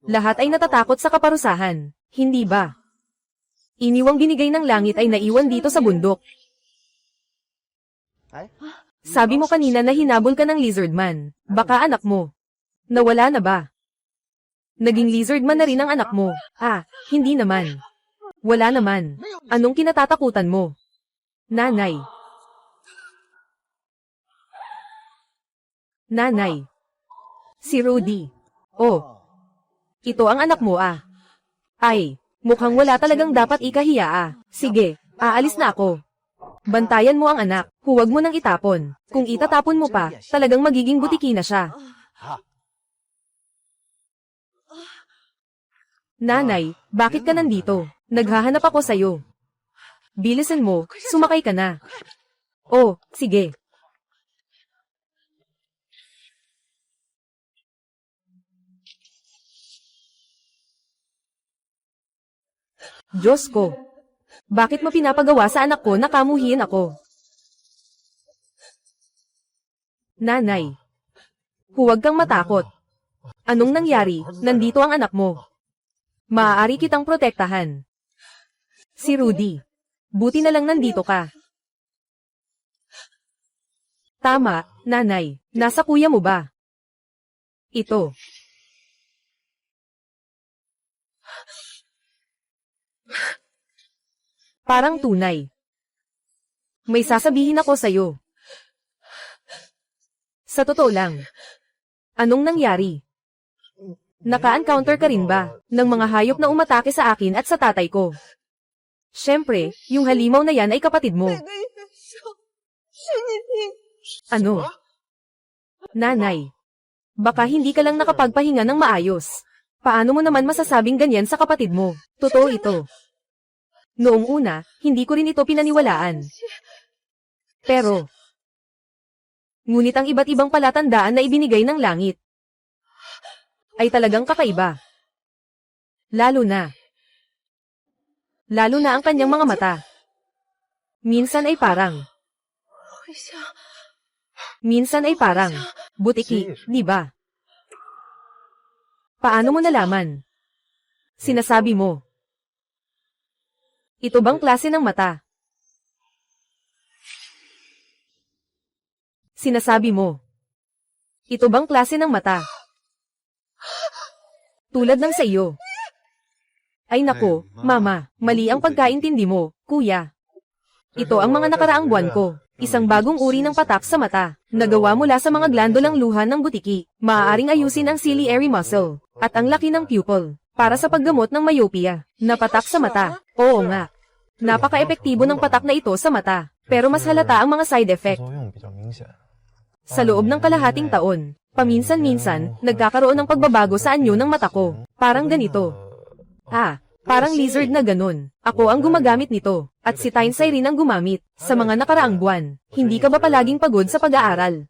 Lahat ay natatakot sa kaparusahan, hindi ba? Iniwang binigay ng langit ay naiwan dito sa bundok. Sabi mo kanina na hinabol ka ng lizardman, baka anak mo. Nawala na ba? Naging lizardman na rin ang anak mo. Ah, hindi naman. Wala naman. Anong kinatatakutan mo? Nanay. Nanay. Si Rudy. Oh. Ito ang anak mo ah. Ay, mukhang wala talagang dapat ikahiya ah. Sige, aalis na ako. Bantayan mo ang anak, huwag mo nang itapon. Kung itatapon mo pa, talagang magiging butiki na siya. Nanay, bakit ka nandito? Naghahanap ako sa'yo. Bilisan mo, sumakay ka na. Oh, sige. Diyos ko. Bakit mo pinapagawa sa anak ko na kamuhiin ako? Nanay. Huwag kang matakot. Anong nangyari? Nandito ang anak mo. Maaari kitang protektahan. Si Rudy. Buti na lang nandito ka. Tama, nanay. Nasa kuya mo ba? Ito. Parang tunay. May sasabihin ako sa'yo. Sa totoo lang. Anong nangyari? Naka-encounter ka rin ba ng mga hayop na umatake sa akin at sa tatay ko? Siyempre, yung halimaw na yan ay kapatid mo. Ano? Nanay. Baka hindi ka lang nakapagpahinga ng maayos. Paano mo naman masasabing ganyan sa kapatid mo? Totoo ito. Noong una, hindi ko rin ito pinaniwalaan. Pero, ngunit ang iba't ibang palatandaan na ibinigay ng langit ay talagang kakaiba. Lalo na ang kanyang mga mata. Minsan ay parang butiki, di ba? Paano mo nalaman? Sinasabi mo. Ito bang klase ng mata? Sinasabi mo. Ito bang klase ng mata? Tulad ng sa iyo. Ay nako, mama, mali ang pagkaintindi mo, kuya. Ito ang mga nakaraang buwan ko. Isang bagong uri ng patak sa mata, nagawa mula sa mga glandulang luha ng butiki. Maaaring ayusin ang ciliary muscle, at ang laki ng pupil, para sa paggamot ng myopia. Napatak sa mata, oo nga. Napaka-epektibo ng patak na ito sa mata, pero mas halata ang mga side effect. 作用比较明显。 Sa loob ng kalahating taon, paminsan-minsan, nagkakaroon ng pagbabago sa anyo ng mata ko. Parang ganito. Parang lizard na ganun. Ako ang gumagamit nito, at si Tynesay rin ang gumamit. Sa mga nakaraang buwan, hindi ka ba palaging pagod sa pag-aaral?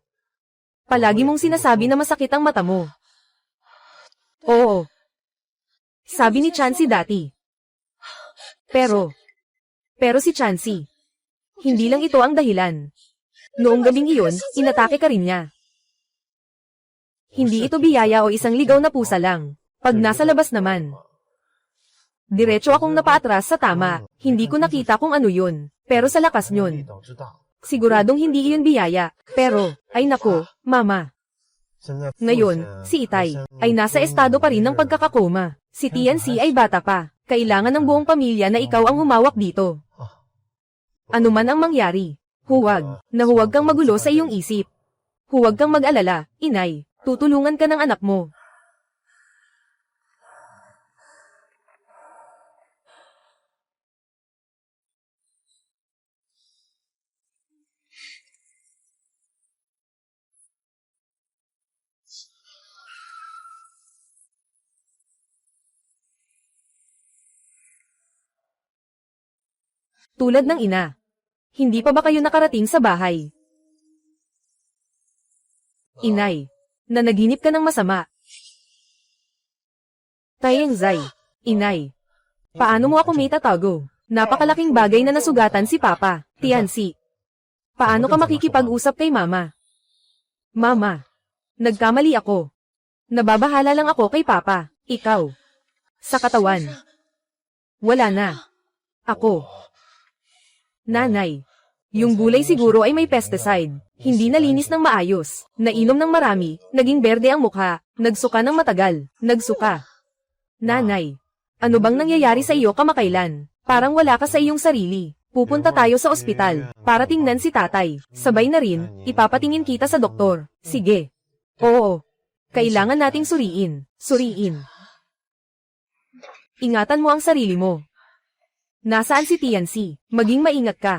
Palagi mong sinasabi na masakit ang mata mo. Oo. Sabi ni Chansey dati. Pero si Chansey, hindi lang ito ang dahilan. Noong gabing iyon, inatake ka rin niya. Hindi ito biyaya o isang ligaw na pusa lang. Pag nasa labas naman, diretso akong napaatras sa tama. Hindi ko nakita kung ano yun. Pero sa lakas yun, 力道之大。 siguradong hindi iyon biyaya. Pero, ay nako, mama. 现在父亲 Ngayon, si Itay, ay nasa estado pa rin ng pagkakakoma. Si TNC ay bata pa. Kailangan ng buong pamilya na ikaw ang humawak dito. Ano man ang mangyari, huwag kang magulo sa iyong isip. Huwag kang mag-alala, inay. Tutulungan ka ng anak mo. Tulad ng ina. Hindi pa ba kayo nakarating sa bahay? Inay, nanaginip ka ng masama. Tayengzay, inay. Paano mo ako may tatago? Napakalaking bagay na nasugatan si Papa, Tiancy. Paano ka makikipag-usap kay Mama? Mama, nagkamali ako. Nababahala lang ako kay Papa, ikaw. Sa katawan. Wala na. Ako. Nanay, yung gulay siguro ay may pesticide. Hindi nalinis ng maayos. Nainom ng marami, naging berde ang mukha, nagsuka ng matagal, nagsuka. Nanay, ano bang nangyayari sa iyo kamakailan? Parang wala ka sa iyong sarili. Pupunta tayo sa ospital, para tingnan si tatay. Sabay na rin, ipapatingin kita sa doktor. Sige. Oo. Kailangan nating suriin. Ingatan mo ang sarili mo. Nasaan si Tiancy? Maging maingat ka.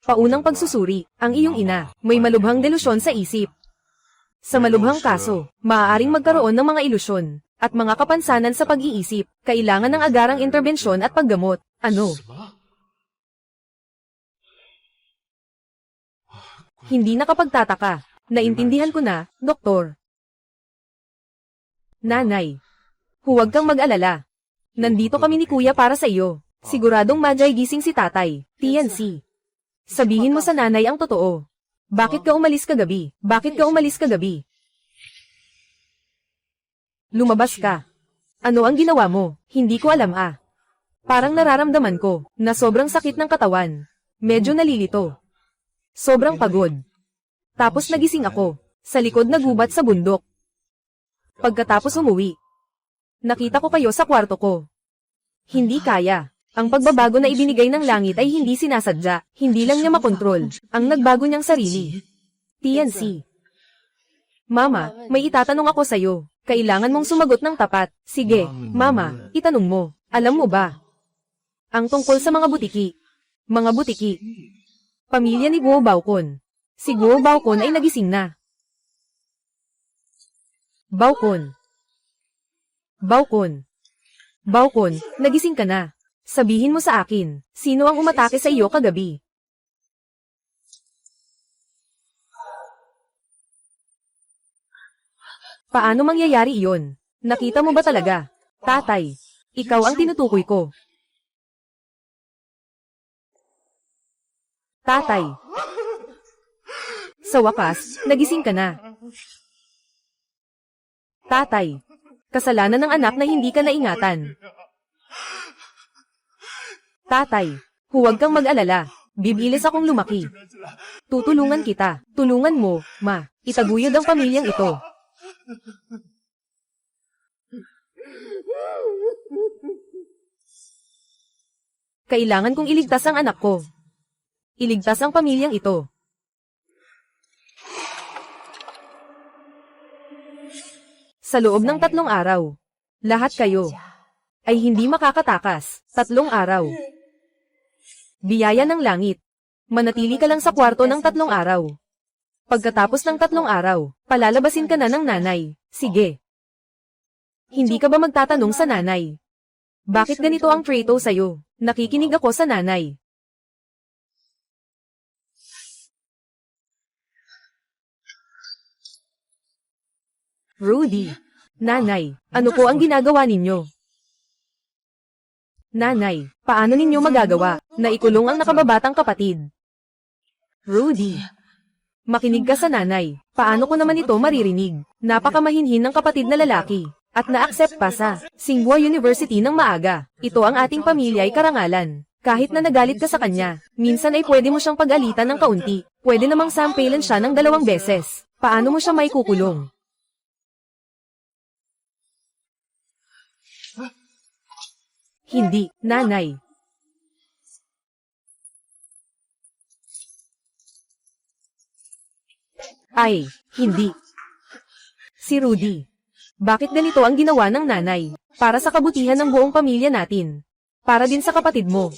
Paunang pagsusuri, ang iyong ina, may malubhang delusyon sa isip. Sa malubhang kaso, maaaring magkaroon ng mga ilusyon, at mga kapansanan sa pag-iisip, kailangan ng agarang interbensyon at paggamot. Ano? Hindi nakapagtataka. Naintindihan ko na, doktor. Nanay, huwag kang mag-alala. Nandito kami ni Kuya para sa iyo. Siguradong madyay gising si tatay, TNC. Sabihin mo sa nanay ang totoo. Bakit ka umalis kagabi? Lumabas ka. Ano ang ginawa mo? Hindi ko alam Parang nararamdaman ko, na sobrang sakit ng katawan. Medyo nalilito. Sobrang pagod. Tapos nagising ako, sa likod na gubat sa bundok. Pagkatapos umuwi, nakita ko kayo sa kwarto ko. Hindi kaya. Ang pagbabago na ibinigay ng langit ay hindi sinasadya. Hindi lang niya makontrol. Ang nagbago niyang sarili. TNC. Mama, may itatanong ako sa'yo. Kailangan mong sumagot ng tapat. Sige, Mama, itanong mo. Alam mo ba? Ang tungkol sa mga butiki. Mga butiki. Pamilya ni Guo Baokon. Si Guo Baokon ay nagising na. Baokon. Baokon, nagising ka na. Sabihin mo sa akin, sino ang umatake sa iyo kagabi? Paano mangyayari iyon? Nakita mo ba talaga? Tatay, ikaw ang tinutukoy ko. Tatay. Sa wakas, nagising ka na. Tatay, kasalanan ng anak na hindi ka naingatan. Tatay, huwag kang mag-alala. Bibilis akong lumaki. Tutulungan kita. Tulungan mo, Ma. Itaguyod ang pamilyang ito. Kailangan kong iligtas ang anak ko. Iligtas ang pamilyang ito. Sa loob ng 3 araw, lahat kayo ay hindi makakatakas. 3 araw. Biyaya ng langit. Manatili ka lang sa kwarto ng 3 araw. Pagkatapos ng 3 araw, palalabasin ka na ng nanay. Sige. Hindi ka ba magtatanong sa nanay? Bakit ganito ang trato sa'yo? Nakikinig ako sa nanay. Rudy. Nanay, ano po ang ginagawa ninyo? Nanay, paano ninyo magagawa na ikulong ang nakababatang kapatid? Rudy. Makinig ka sa nanay. Paano ko naman ito maririnig? Napakamahinhin ng kapatid na lalaki. At na-accept pa sa Tsinghua University ng maaga. Ito ang ating pamilya ay karangalan. Kahit na nagalit ka sa kanya, minsan ay pwede mo siyang pag-alitan ng kaunti. Pwede namang sampailan siya ng 2 beses. Paano mo siya may kukulong? Hindi, nanay. Ay, hindi. Si Rudy. Bakit ganito ang ginawa ng nanay? Para sa kabutihan ng buong pamilya natin. Para din sa kapatid mo.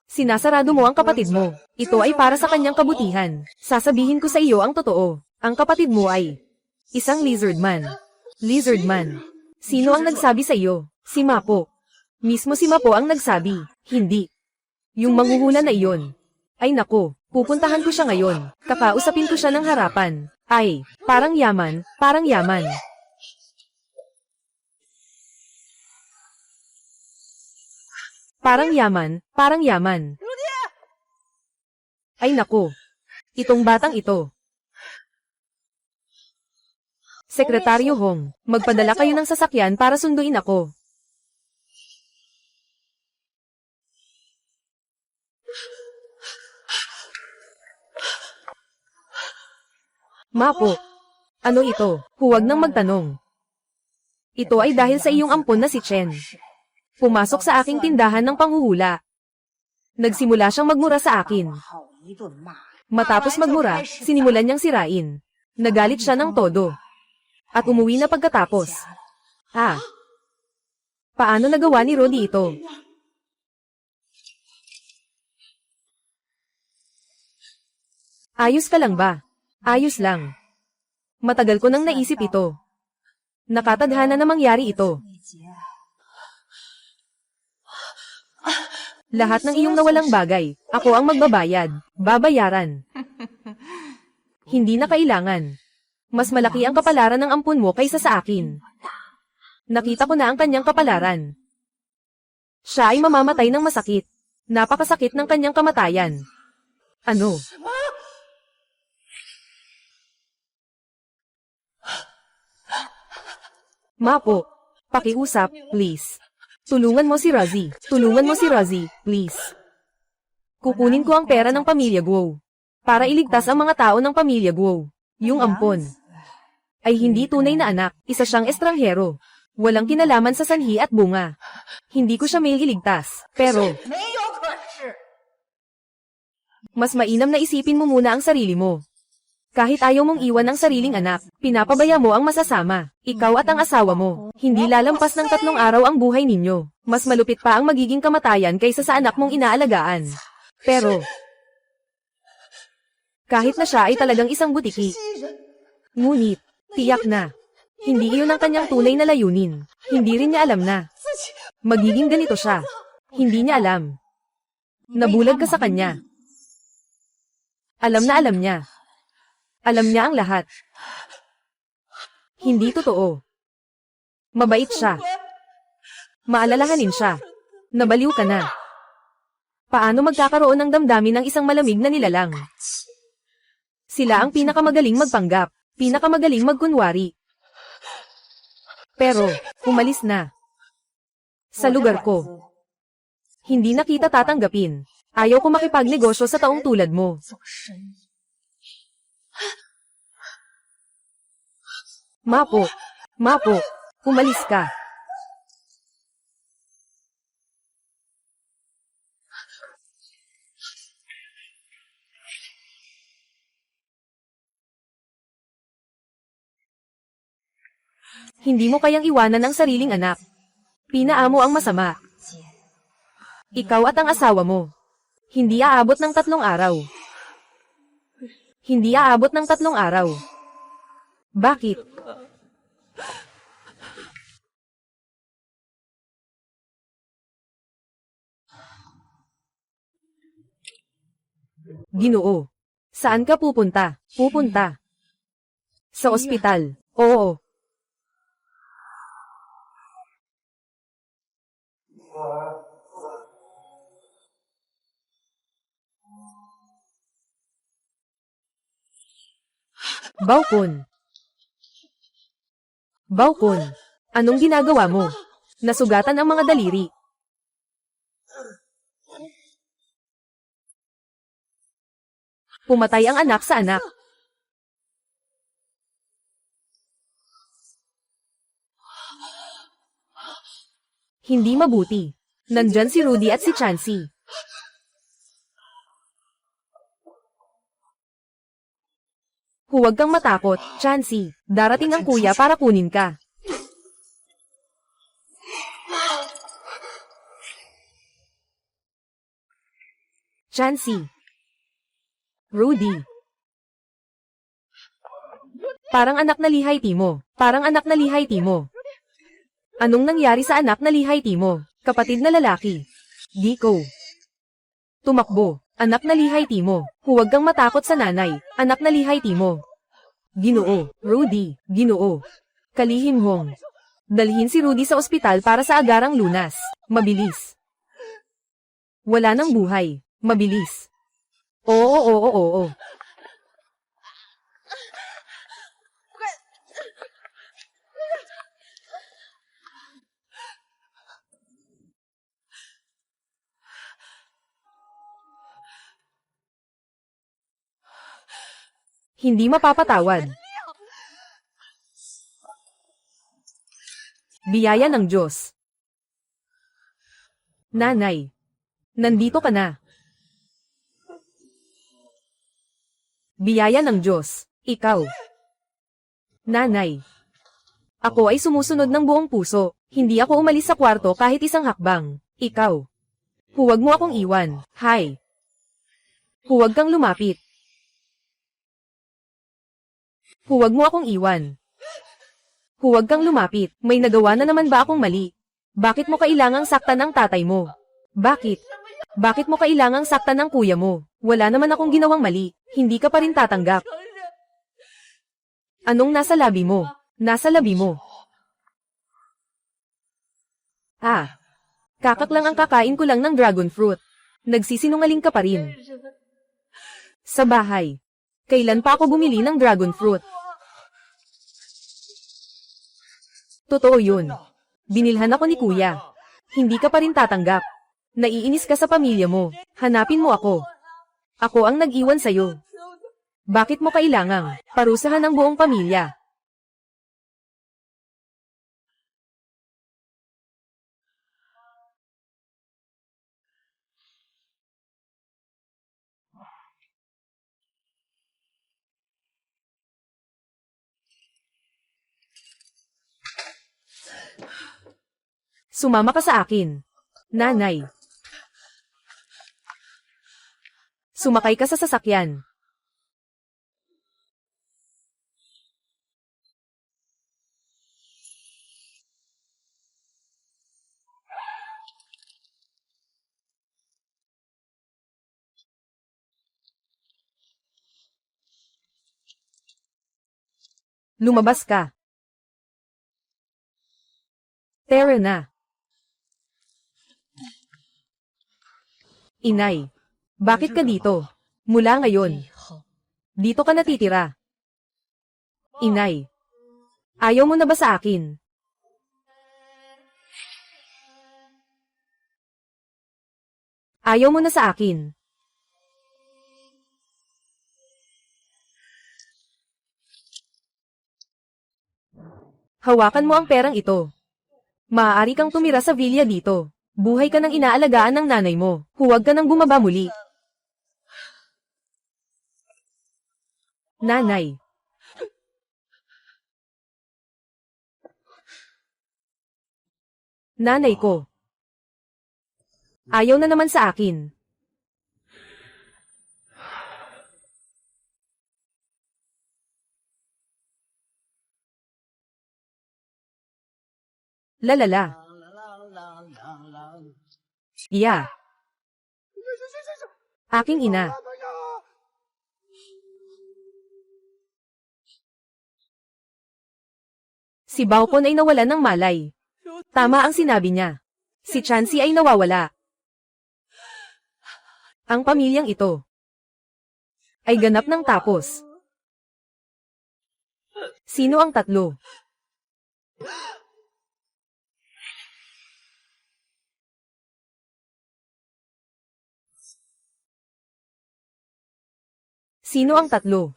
Sinasarado mo ang kapatid mo. Ito ay para sa kanyang kabutihan. Sasabihin ko sa iyo ang totoo. Ang kapatid mo ay isang lizard man. Lizard man. Sino ang nagsabi sa iyo? Si Mapo. Mismo si Mapo ang nagsabi. Hindi. Yung manghuhula na iyon. Ay nako, pupuntahan ko siya ngayon. Kakausapin ko siya ng harapan. Ay, parang yaman, parang yaman. Parang yaman, parang yaman. Ay nako. Itong batang ito. Sekretaryo Hong, magpadala kayo ng sasakyan para sunduin ako. Mapo. Ano ito? Huwag nang magtanong. Ito ay dahil sa iyong ampon na si Chen. Pumasok sa aking tindahan ng panghuhula. Nagsimula siyang magmura sa akin. Matapos magmura, sinimulan niyang sirain. Nagalit siya ng todo. At umuwi na pagkatapos. Paano nagawa ni Rudy ito? Ayos ka lang ba? Ayos lang. Matagal ko nang naisip ito. Nakatadhana na mangyari ito. Lahat ng iyong nawalang bagay, ako ang magbabayad. Babayaran. Hindi na kailangan. Mas malaki ang kapalaran ng ampun mo kaysa sa akin. Nakita ko na ang kanyang kapalaran. Siya ay mamamatay ng masakit. Napakasakit ng kanyang kamatayan. Ano? Mapo, pakiusap, please. Tulungan mo si Rosie. Tulungan mo si Rosie, please. Kukunin ko ang pera ng pamilya Guo. Para iligtas ang mga tao ng pamilya Guo. Yung ampon ay hindi tunay na anak, isa siyang estranghero. Walang kinalaman sa sanhi at bunga. Hindi ko siya may iligtas, pero mas mainam na isipin mo muna ang sarili mo. Kahit ayaw mong iwan ang sariling anak, pinapabaya mo ang masasama. Ikaw at ang asawa mo, hindi lalampas ng 3 araw ang buhay ninyo. Mas malupit pa ang magiging kamatayan kaysa sa anak mong inaalagaan. Pero, kahit na siya ay talagang isang butiki. Ngunit, tiyak na, hindi iyon ang kanyang tunay na layunin. Hindi rin niya alam na magiging ganito siya. Hindi niya alam. Nabulag ka sa kanya. Alam na alam niya. Alam niya ang lahat. Hindi totoo. Mabait siya. Maalalahanin siya. Nabaliw ka na. Paano magkakaroon ng damdamin ng isang malamig na nilalang? Sila ang pinakamagaling magpanggap, pinakamagaling magkunwari. Pero, umalis na. Sa lugar ko. Hindi na kita tatanggapin. Ayaw ko makipagnegosyo sa taong tulad mo. Mapo, Mapo, umalis ka. Hindi mo kayang iwanan ang sariling anak. Pinaamo ang masama. Ikaw at ang asawa mo. Hindi aabot ng 3 araw. Hindi aabot ng 3 araw. Bakit? Ginoo. Saan ka pupunta? Pupunta. Sa ospital. Oo. Baukon. Baukon. Anong ginagawa mo? Nasugatan ang mga daliri. Pumatay ang anak sa anak. Hindi mabuti. Nandyan si Rudy at si Chansey. Huwag kang matakot, Chansey. Darating ang kuya para kunin ka. Chansey. Rudy. Parang anak na lihay Timo. Parang anak na lihay Timo. Anong nangyari sa anak na lihay Timo? Kapatid na lalaki. Giko. Tumakbo. Anak na lihay Timo. Huwag kang matakot sa nanay. Anak na lihay Timo. Ginoo. Rudy. Ginoo. Kalihim Hong. Dalhin si Rudy sa ospital para sa agarang lunas. Mabilis. Wala nang buhay. Mabilis. Oo. Hindi mapapatawad. Biyaya ng Diyos. Nanay. Nandito ka na. Biyaya ng Diyos. Ikaw. Nanay. Ako ay sumusunod ng buong puso. Hindi ako umalis sa kwarto kahit isang hakbang. Ikaw. Huwag mo akong iwan. Hi. Huwag kang lumapit. Huwag mo akong iwan. Huwag kang lumapit. May nagawa na naman ba akong mali? Bakit mo kailangang saktan ang tatay mo? Bakit? Bakit mo kailangang saktan ang kuya mo? Wala naman akong ginawang mali. Hindi ka pa rin tatanggap. Anong nasa labi mo? Nasa labi mo. Ah. Kakak lang ang kakain ko lang ng dragon fruit. Nagsisinungaling ka pa rin. Sa bahay. Kailan pa ako bumili ng dragon fruit? Totoo yun. Binilhan ako ni kuya. Hindi ka pa rin tatanggap. Naiinis ka sa pamilya mo. Hanapin mo ako. Ako ang nag-iwan sa'yo. Bakit mo kailangang parusahan ang buong pamilya? Sumama ka sa akin. Nanay. Sumakay ka sa sasakyan. Lumabas ka. Tara na. Inay. Bakit ka dito? Mula ngayon. Dito ka natitira. Inay. Ayaw mo na ba sa akin? Ayaw mo na sa akin. Hawakan mo ang perang ito. Maaari kang tumira sa villa dito. Buhay ka ng inaalagaan ng nanay mo. Huwag ka nang bumaba muli. Nanay. Nanay ko. Ayaw na naman sa akin. Lalala. Yeah. Aking ina. Si Baokon ay nawalan ng malay. Tama ang sinabi niya. Si Chansey ay nawawala. Ang pamilyang ito ay ganap ng tapos. Sino ang tatlo? Sino ang tatlo?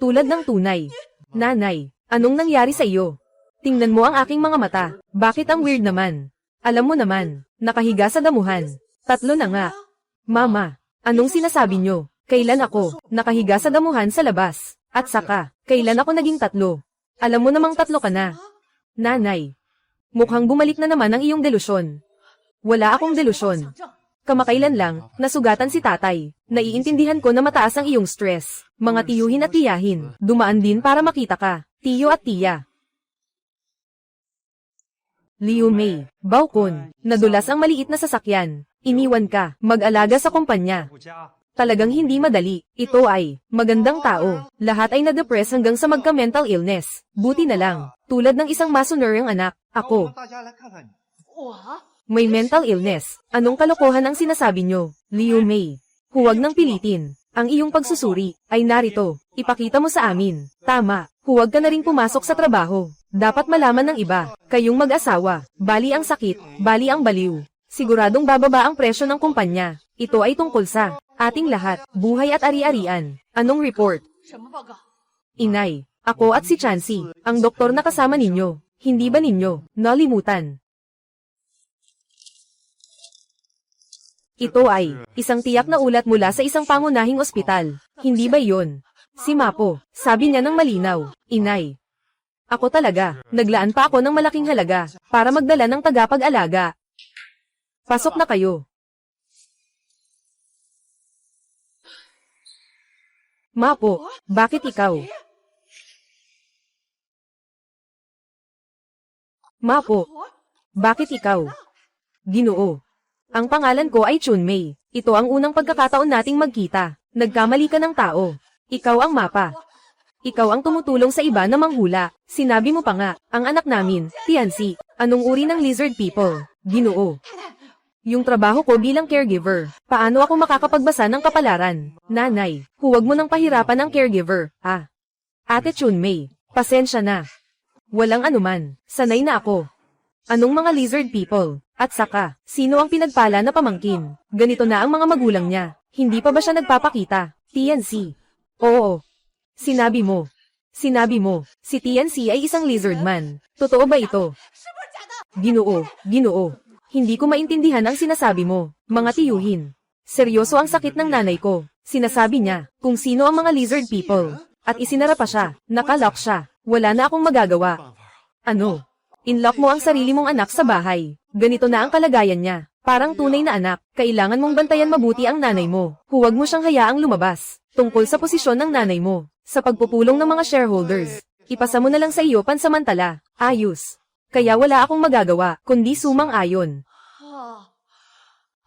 Tulad ng tunay. Nanay, anong nangyari sa iyo? Tingnan mo ang aking mga mata. Bakit ang weird naman? Alam mo naman, nakahiga sa damuhan. Tatlo na nga. Mama, anong sinasabi niyo? Kailan ako nakahiga sa damuhan sa labas? At saka, kailan ako naging tatlo? Alam mo namang tatlo ka na. Nanay, mukhang bumalik na naman ang iyong delusyon. Wala akong delusyon. Kamakailan lang, nasugatan si tatay. Naiintindihan ko na mataas ang iyong stress. Mga tiyuhin at tiyahin, dumaan din para makita ka. Tiyo at tiya. Liu Mei, Baokon, nadulas ang maliit na sasakyan. Iniwan ka, mag-alaga sa kumpanya. Talagang hindi madali. Ito ay magandang tao. Lahat ay na-depress hanggang sa magka-mental illness. Buti na lang, tulad ng isang masunuryang anak, ako. May mental illness. Anong kalokohan ang sinasabi nyo? Liu Mei, huwag nang pilitin. Ang iyong pagsusuri ay narito. Ipakita mo sa amin. Tama, huwag ka na ring pumasok sa trabaho. Dapat malaman ng iba, kayong mag-asawa, bali ang sakit, bali ang baliw. Siguradong bababa ang presyo ng kumpanya. Ito ay tungkol sa ating lahat, buhay at ari-arian. Anong report? Inay, ako at si Chansey, ang doktor na kasama ninyo. Hindi ba ninyo nalimutan? Ito ay isang tiyak na ulat mula sa isang pangunahing ospital. Hindi ba iyon? Si Mapo, sabi niya ng malinaw. Inay, ako talaga, naglaan pa ako ng malaking halaga para magdala ng tagapag-alaga. Pasok na kayo. Mapo, bakit ikaw? Mapo, bakit ikaw? Ginoo. Ang pangalan ko ay Chunmei. Ito ang unang pagkakataon nating magkita. Nagkamali ka ng tao. Ikaw ang mapa. Ikaw ang tumutulong sa iba na manghula. Sinabi mo pa nga, ang anak namin, Tianxi. Anong uri ng lizard people? Ginoo. Yung trabaho ko bilang caregiver. Paano ako makakapagbasa ng kapalaran? Nanay, huwag mo nang pahirapan ang caregiver. Ate Chunmei, pasensya na. Walang anuman. Sanay na ako. Anong mga lizard people? At saka, sino ang pinagpala na pamangkin? Ganito na ang mga magulang niya. Hindi pa ba siya nagpapakita? Tianxi. Oo. Sinabi mo. Si Tianxi ay isang lizard man. Totoo ba ito? Ginoo. Hindi ko maintindihan ang sinasabi mo. Mga tiyuhin. Seryoso ang sakit ng nanay ko. Sinasabi niya, kung sino ang mga lizard people. At isinara pa siya. Nakalock siya. Wala na akong magagawa. Ano? Inlock mo ang sarili mong anak sa bahay. Ganito na ang kalagayan niya. Parang tunay na anak, kailangan mong bantayan mabuti ang nanay mo. Huwag mo siyang hayaang lumabas. Tungkol sa posisyon ng nanay mo, sa pagpupulong ng mga shareholders, ipasa mo na lang sa iyo pansamantala. Ayos. Kaya wala akong magagawa, kundi sumang-ayon.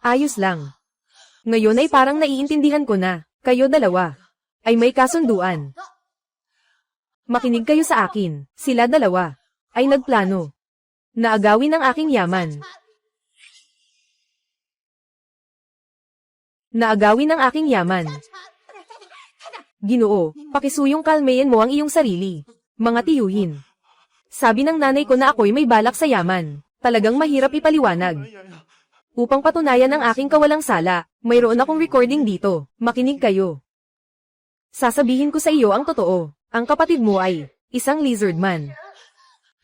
Ayos lang. Ngayon ay parang naiintindihan ko na, kayo dalawa ay may kasunduan. Makinig kayo sa akin, sila dalawa ay nagplano na agawin ang aking yaman. Ginoo, pakisuyong kalmayan mo ang iyong sarili. Mga tiyuhin. Sabi ng nanay ko na ako'y may balak sa yaman. Talagang mahirap ipaliwanag. Upang patunayan ang aking kawalang sala, mayroon akong recording dito. Makinig kayo. Sasabihin ko sa iyo ang totoo. Ang kapatid mo ay isang lizard man.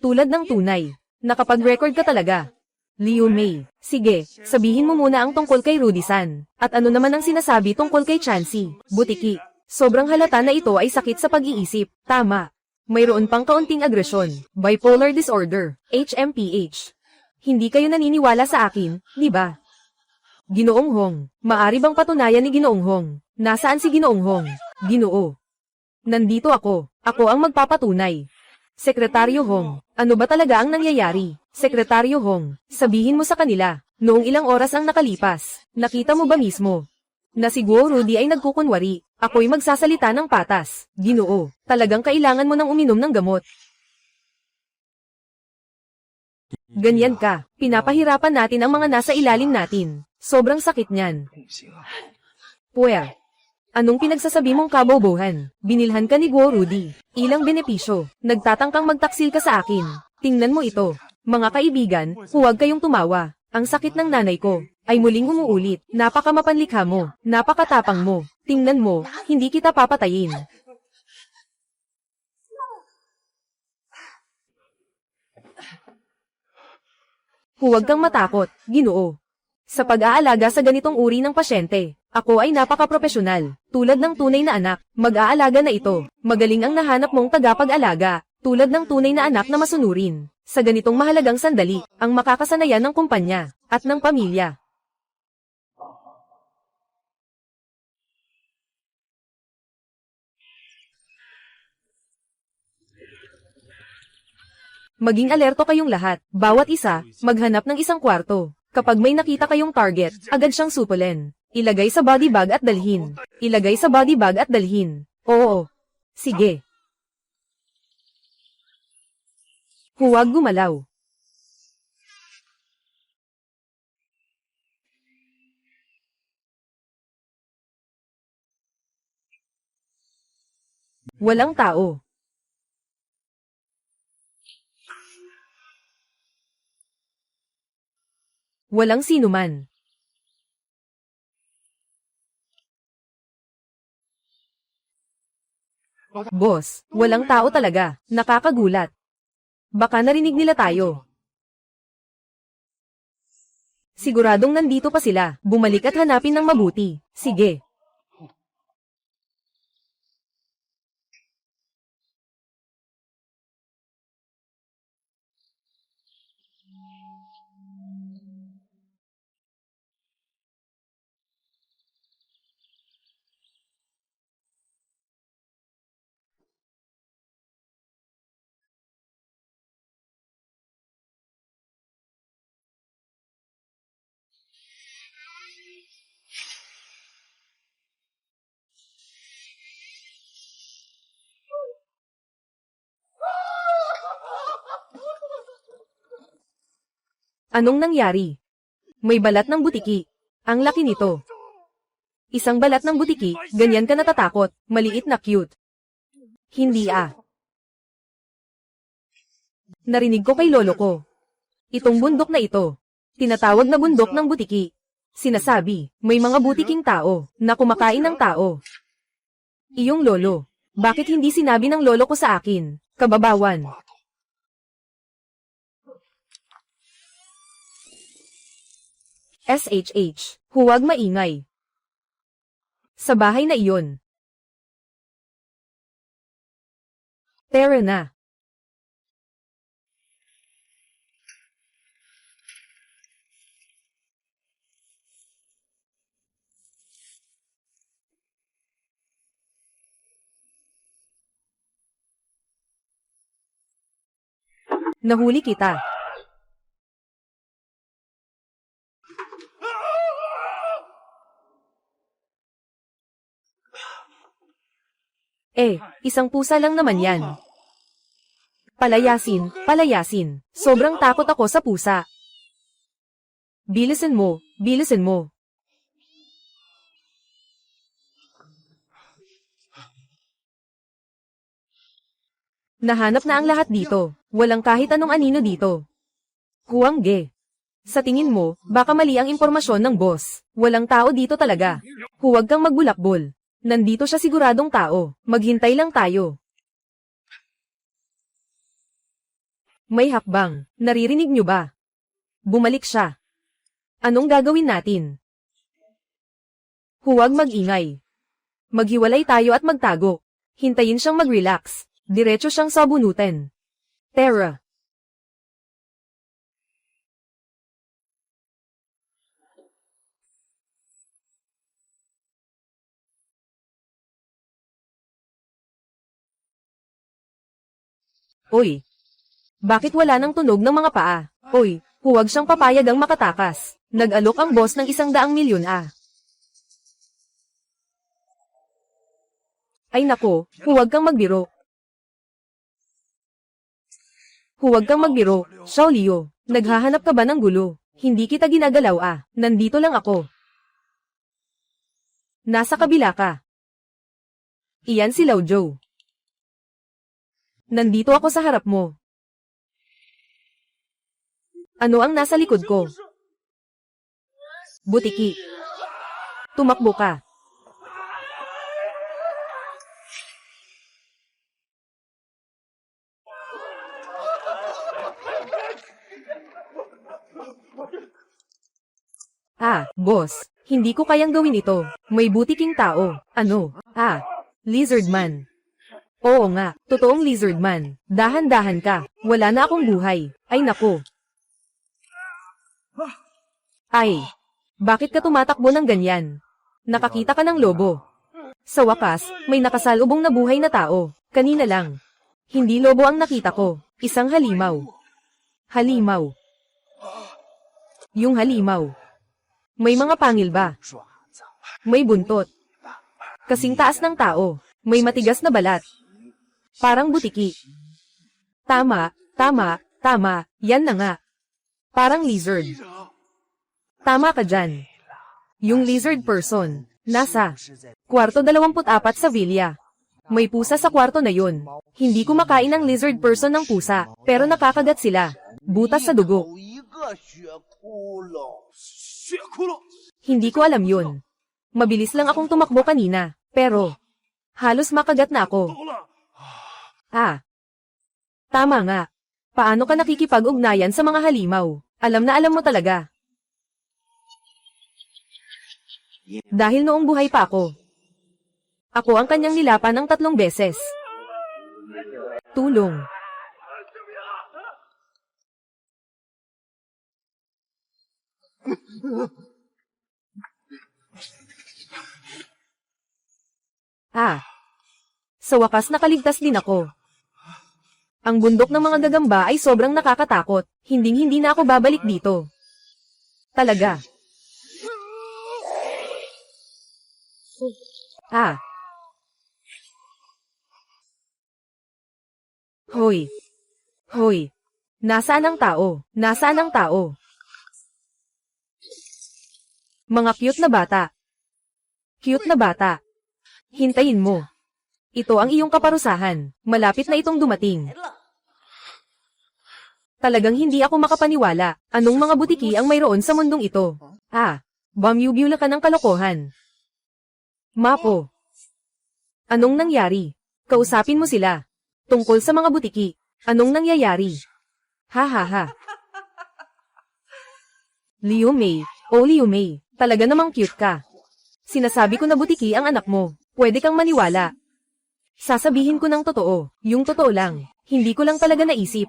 Tulad ng tunay. Nakapag-record ka talaga. Liu Mei, sige, sabihin mo muna ang tungkol kay Rudy-san. At ano naman ang sinasabi tungkol kay Chansey, Butiki. Sobrang halata na ito ay sakit sa pag-iisip. Tama. Mayroon pang kaunting agresyon, bipolar disorder, HMPH. Hindi kayo naniniwala sa akin, di ba? Ginoong Hong, maari bang patunayan ni Ginoong Hong? Nasaan si Ginoong Hong? Ginoo. Nandito ako. Ako ang magpapatunay. Sekretaryo Hong, ano ba talaga ang nangyayari? Sekretaryo Hong, sabihin mo sa kanila, noong ilang oras ang nakalipas, nakita mo ba mismo? Na si Guo Rudy ay nagkukunwari, ako'y magsasalita ng patas. Ginoo, talagang kailangan mo nang uminom ng gamot. Ganyan ka, pinapahirapan natin ang mga nasa ilalim natin. Sobrang sakit niyan. Puwer. Anong pinagsasabi mong kabobohan? Binilhan ka ni Guo Rudy. Ilang benepisyo. Nagtatangkang magtaksil ka sa akin. Tingnan mo ito. Mga kaibigan, huwag kayong tumawa. Ang sakit ng nanay ko ay muling umuulit. Napakamapanlikha mo. Napakatapang mo. Tingnan mo, hindi kita papatayin. Huwag kang matakot, Ginoo. Sa pag-aalaga sa ganitong uri ng pasyente, ako ay napaka-propesyonal. Tulad ng tunay na anak, mag-aalaga na ito. Magaling ang nahanap mong tagapag-alaga, tulad ng tunay na anak na masunurin. Sa ganitong mahalagang sandali, ang makakasanayan ng kumpanya, at ng pamilya. Maging alerto kayong lahat, bawat isa, maghanap ng isang kwarto. Kapag may nakita kayong target, agad siyang supulin. Ilagay sa body bag at dalhin. Ilagay sa body bag at dalhin. Oo. Sige. Huwag gumalaw. Walang tao. Walang sinuman. Boss, walang tao talaga. Nakakagulat. Baka narinig nila tayo. Siguradong nandito pa sila. Bumalik at hanapin ng mabuti. Sige. Anong nangyari? May balat ng butiki. Ang laki nito. Isang balat ng butiki, ganyan ka natatakot, maliit na cute. Hindi ah. Narinig ko kay lolo ko. Itong bundok na ito, tinatawag na bundok ng butiki. Sinasabi, may mga butiking tao, na kumakain ng tao. Iyong lolo, bakit hindi sinabi ng lolo ko sa akin, kababawan? SHH, huwag maingay. Sa bahay na iyon. Tara na. Nahuli kita. Isang pusa lang naman yan. Palayasin, palayasin. Sobrang takot ako sa pusa. Bilisan mo, bilisan mo. Nahanap na ang lahat dito. Walang kahit anong anino dito. Huwag ge. Sa tingin mo, baka mali ang impormasyon ng boss. Walang tao dito talaga. Huwag kang magbulakbol. Nandito siya siguradong tao. Maghintay lang tayo. May hakbang. Naririnig niyo ba? Bumalik siya. Anong gagawin natin? Huwag mag-ingay. Maghiwalay tayo at magtago. Hintayin siyang mag-relax. Diretso siyang sabunutin. Tara. Oy! Bakit wala nang tunog ng mga paa? Oy, huwag siyang papayag ang makatakas. Nag-alok ang boss ng 100 milyon Ay nako, huwag kang magbiro. Huwag kang magbiro, Xiao Liu. Naghahanap ka ba ng gulo? Hindi kita ginagalaw Nandito lang ako. Nasa kabila ka. Iyan si Lao Zhou. Nandito ako sa harap mo. Ano ang nasa likod ko? Butiki. Tumakbo ka. Boss. Hindi ko kayang gawin ito. May butiking tao. Ano? Lizard man. Oo nga, totoong lizard man. Dahan-dahan ka. Wala na akong buhay. Ay nako. Ay. Bakit ka tumatakbo ng ganyan? Nakakita ka ng lobo. Sa wakas, may nakasalubong na buhay na tao. Kanina lang. Hindi lobo ang nakita ko. Isang halimaw. Halimaw. Yung halimaw. May mga pangil ba? May buntot. Kasing taas ng tao. May matigas na balat. Parang butiki. Tama, tama, tama. Yan na nga. Parang lizard. Tama ka dyan. Yung lizard person. Nasa kwarto 24 sa villa. May pusa sa kwarto na yun. Hindi kumakain ang lizard person ng pusa, pero nakakagat sila. Butas sa dugo. Hindi ko alam yun. Mabilis lang akong tumakbo kanina, pero halos makagat na ako. Tama nga. Paano ka nakikipag-ugnayan sa mga halimaw? Alam na alam mo talaga. Dahil noong buhay pa ako. Ako ang kanyang nilapan ng 3 beses. Tulong. Sa wakas nakaligtas din ako. Ang bundok ng mga gagamba ay sobrang nakakatakot. Hinding-hindi na ako babalik dito. Talaga. Hoy. Hoy. Nasaan ang tao? Nasaan ang tao? Mga cute na bata. Cute na bata. Hintayin mo. Ito ang iyong kaparusahan. Malapit na itong dumating. Talagang hindi ako makapaniwala. Anong mga butiki ang mayroon sa mundong ito? Bumubula ka ng kalokohan. Mapo. Anong nangyari? Kausapin mo sila. Tungkol sa mga butiki. Anong nangyayari? Ha. Liu Mei. Oh Liu Mei. Talaga namang cute ka. Sinasabi ko na butiki ang anak mo. Pwede kang maniwala. Sasabihin ko ng totoo. Yung totoo lang. Hindi ko lang talaga naisip.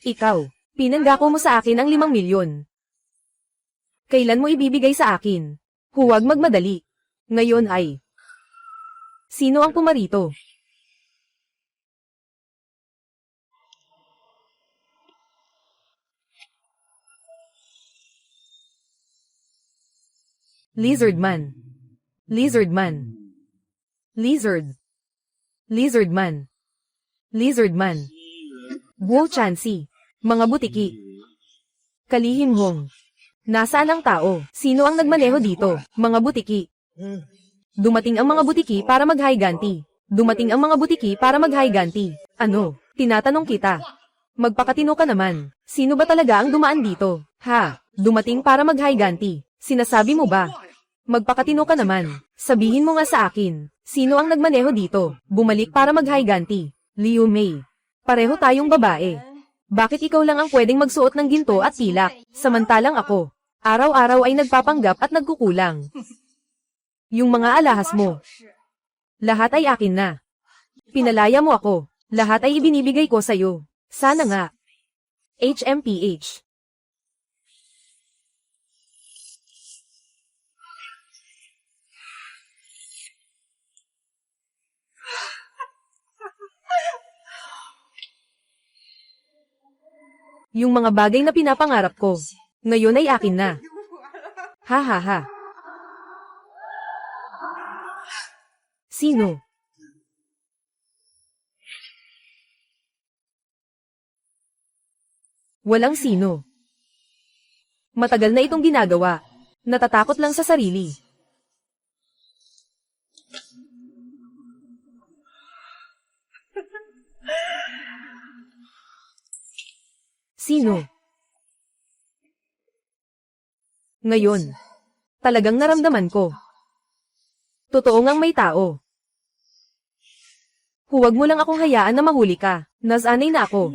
Ikaw, pinanggako mo sa akin ang 5 milyon. Kailan mo ibibigay sa akin? Huwag magmadali. Ngayon ay. Sino ang pumarito? Lizard man. Lizard man. Lizard. Lizard man. Lizard man. Wu Chansi. Mga butiki. Kalihim Hong. Nasaan ang tao? Sino ang nagmaneho dito? Mga butiki. Dumating ang mga butiki para mag-high-ganti. Dumating ang mga butiki para mag-high-ganti. Ano? Tinatanong kita. Magpakatino ka naman. Sino ba talaga ang dumaan dito? Dumating para mag-high-ganti. Sinasabi mo ba? Magpakatino ka naman. Sabihin mo nga sa akin. Sino ang nagmaneho dito? Bumalik para mag-high-ganti. Liu Mei. Pareho tayong babae. Bakit ikaw lang ang pwedeng magsuot ng ginto at pilak? Samantalang ako, araw-araw ay nagpapanggap at nagkukulang. Yung mga alahas mo. Lahat ay akin na. Pinalaya mo ako. Lahat ay ibinibigay ko sa'yo. Sana nga. HMPH. Yung mga bagay na pinapangarap ko, ngayon ay akin na. Ha ha ha. Sino? Walang sino. Matagal na itong ginagawa. Natatakot lang sa sarili. Sino? Ngayon, talagang naramdaman ko. Totoo ngang may tao. Huwag mo lang akong hayaan na mahuli ka. Nasanay na ako.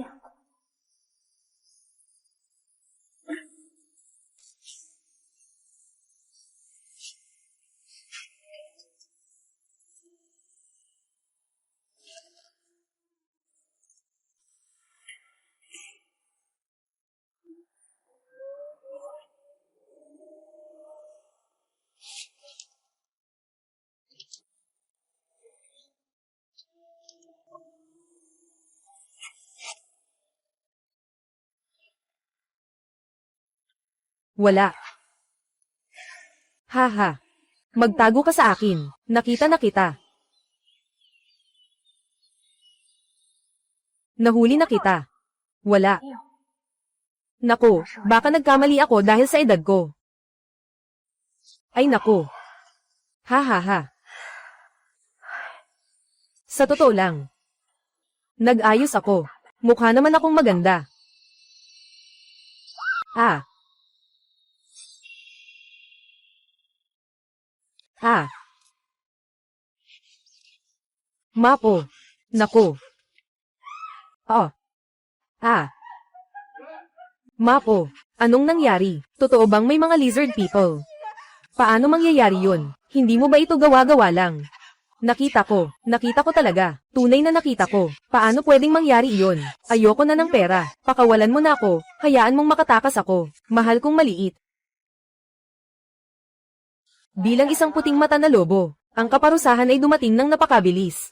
Wala. Haha. Magtago ka sa akin. Nakita na kita. Nahuli na kita. Wala. Naku, baka nagkamali ako dahil sa edad ko. Ay naku. Ha ha ha. Sa totoo lang. Nag-ayos ako. Mukha naman akong maganda. Ah. Ah. Mapo. Naku. Oh. Ah. Mapo. Anong nangyari? Totoo bang may mga lizard people? Paano mangyayari yun? Hindi mo ba ito gawa-gawa lang? Nakita ko talaga. Tunay na nakita ko. Paano pwedeng mangyari iyon? Ayoko na ng pera. Pakawalan mo na ako. Hayaan mong makatakas ako. Mahal kong maliit. Bilang isang puting mata na lobo, ang kaparusahan ay dumating ng napakabilis.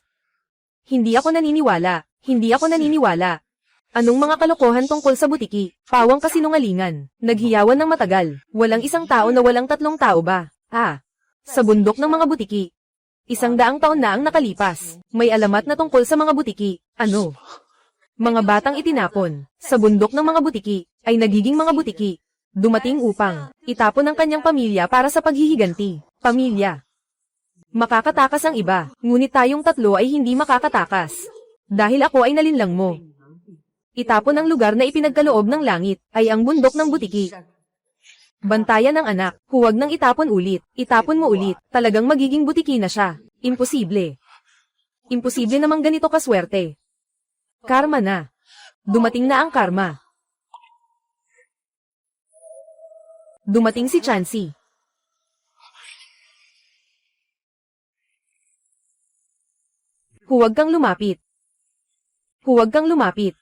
Hindi ako naniniwala. Hindi ako naniniwala. Anong mga kalokohan tungkol sa butiki? Pawang kasinungalingan. Naghiyawan ng matagal. Walang isang tao na walang tatlong tao ba? Ah. Sa bundok ng mga butiki. 100 taon na ang nakalipas. May alamat na tungkol sa mga butiki. Ano? Mga batang itinapon sa bundok ng mga butiki ay nagiging mga butiki. Dumating upang itapon ang kanyang pamilya para sa paghihiganti. Pamilya. Makakatakas ang iba, ngunit tayong tatlo ay hindi makakatakas. Dahil ako ay nalinlang mo. Itapon ang lugar na ipinagkaloob ng langit ay ang bundok ng butiki. Bantayan ng anak, huwag nang itapon ulit. Itapon mo ulit, talagang magiging butiki na siya. Imposible. Imposible namang ganito kaswerte. Karma na. Dumating na ang karma. Dumating si Chansey. Huwag kang lumapit. Huwag kang lumapit.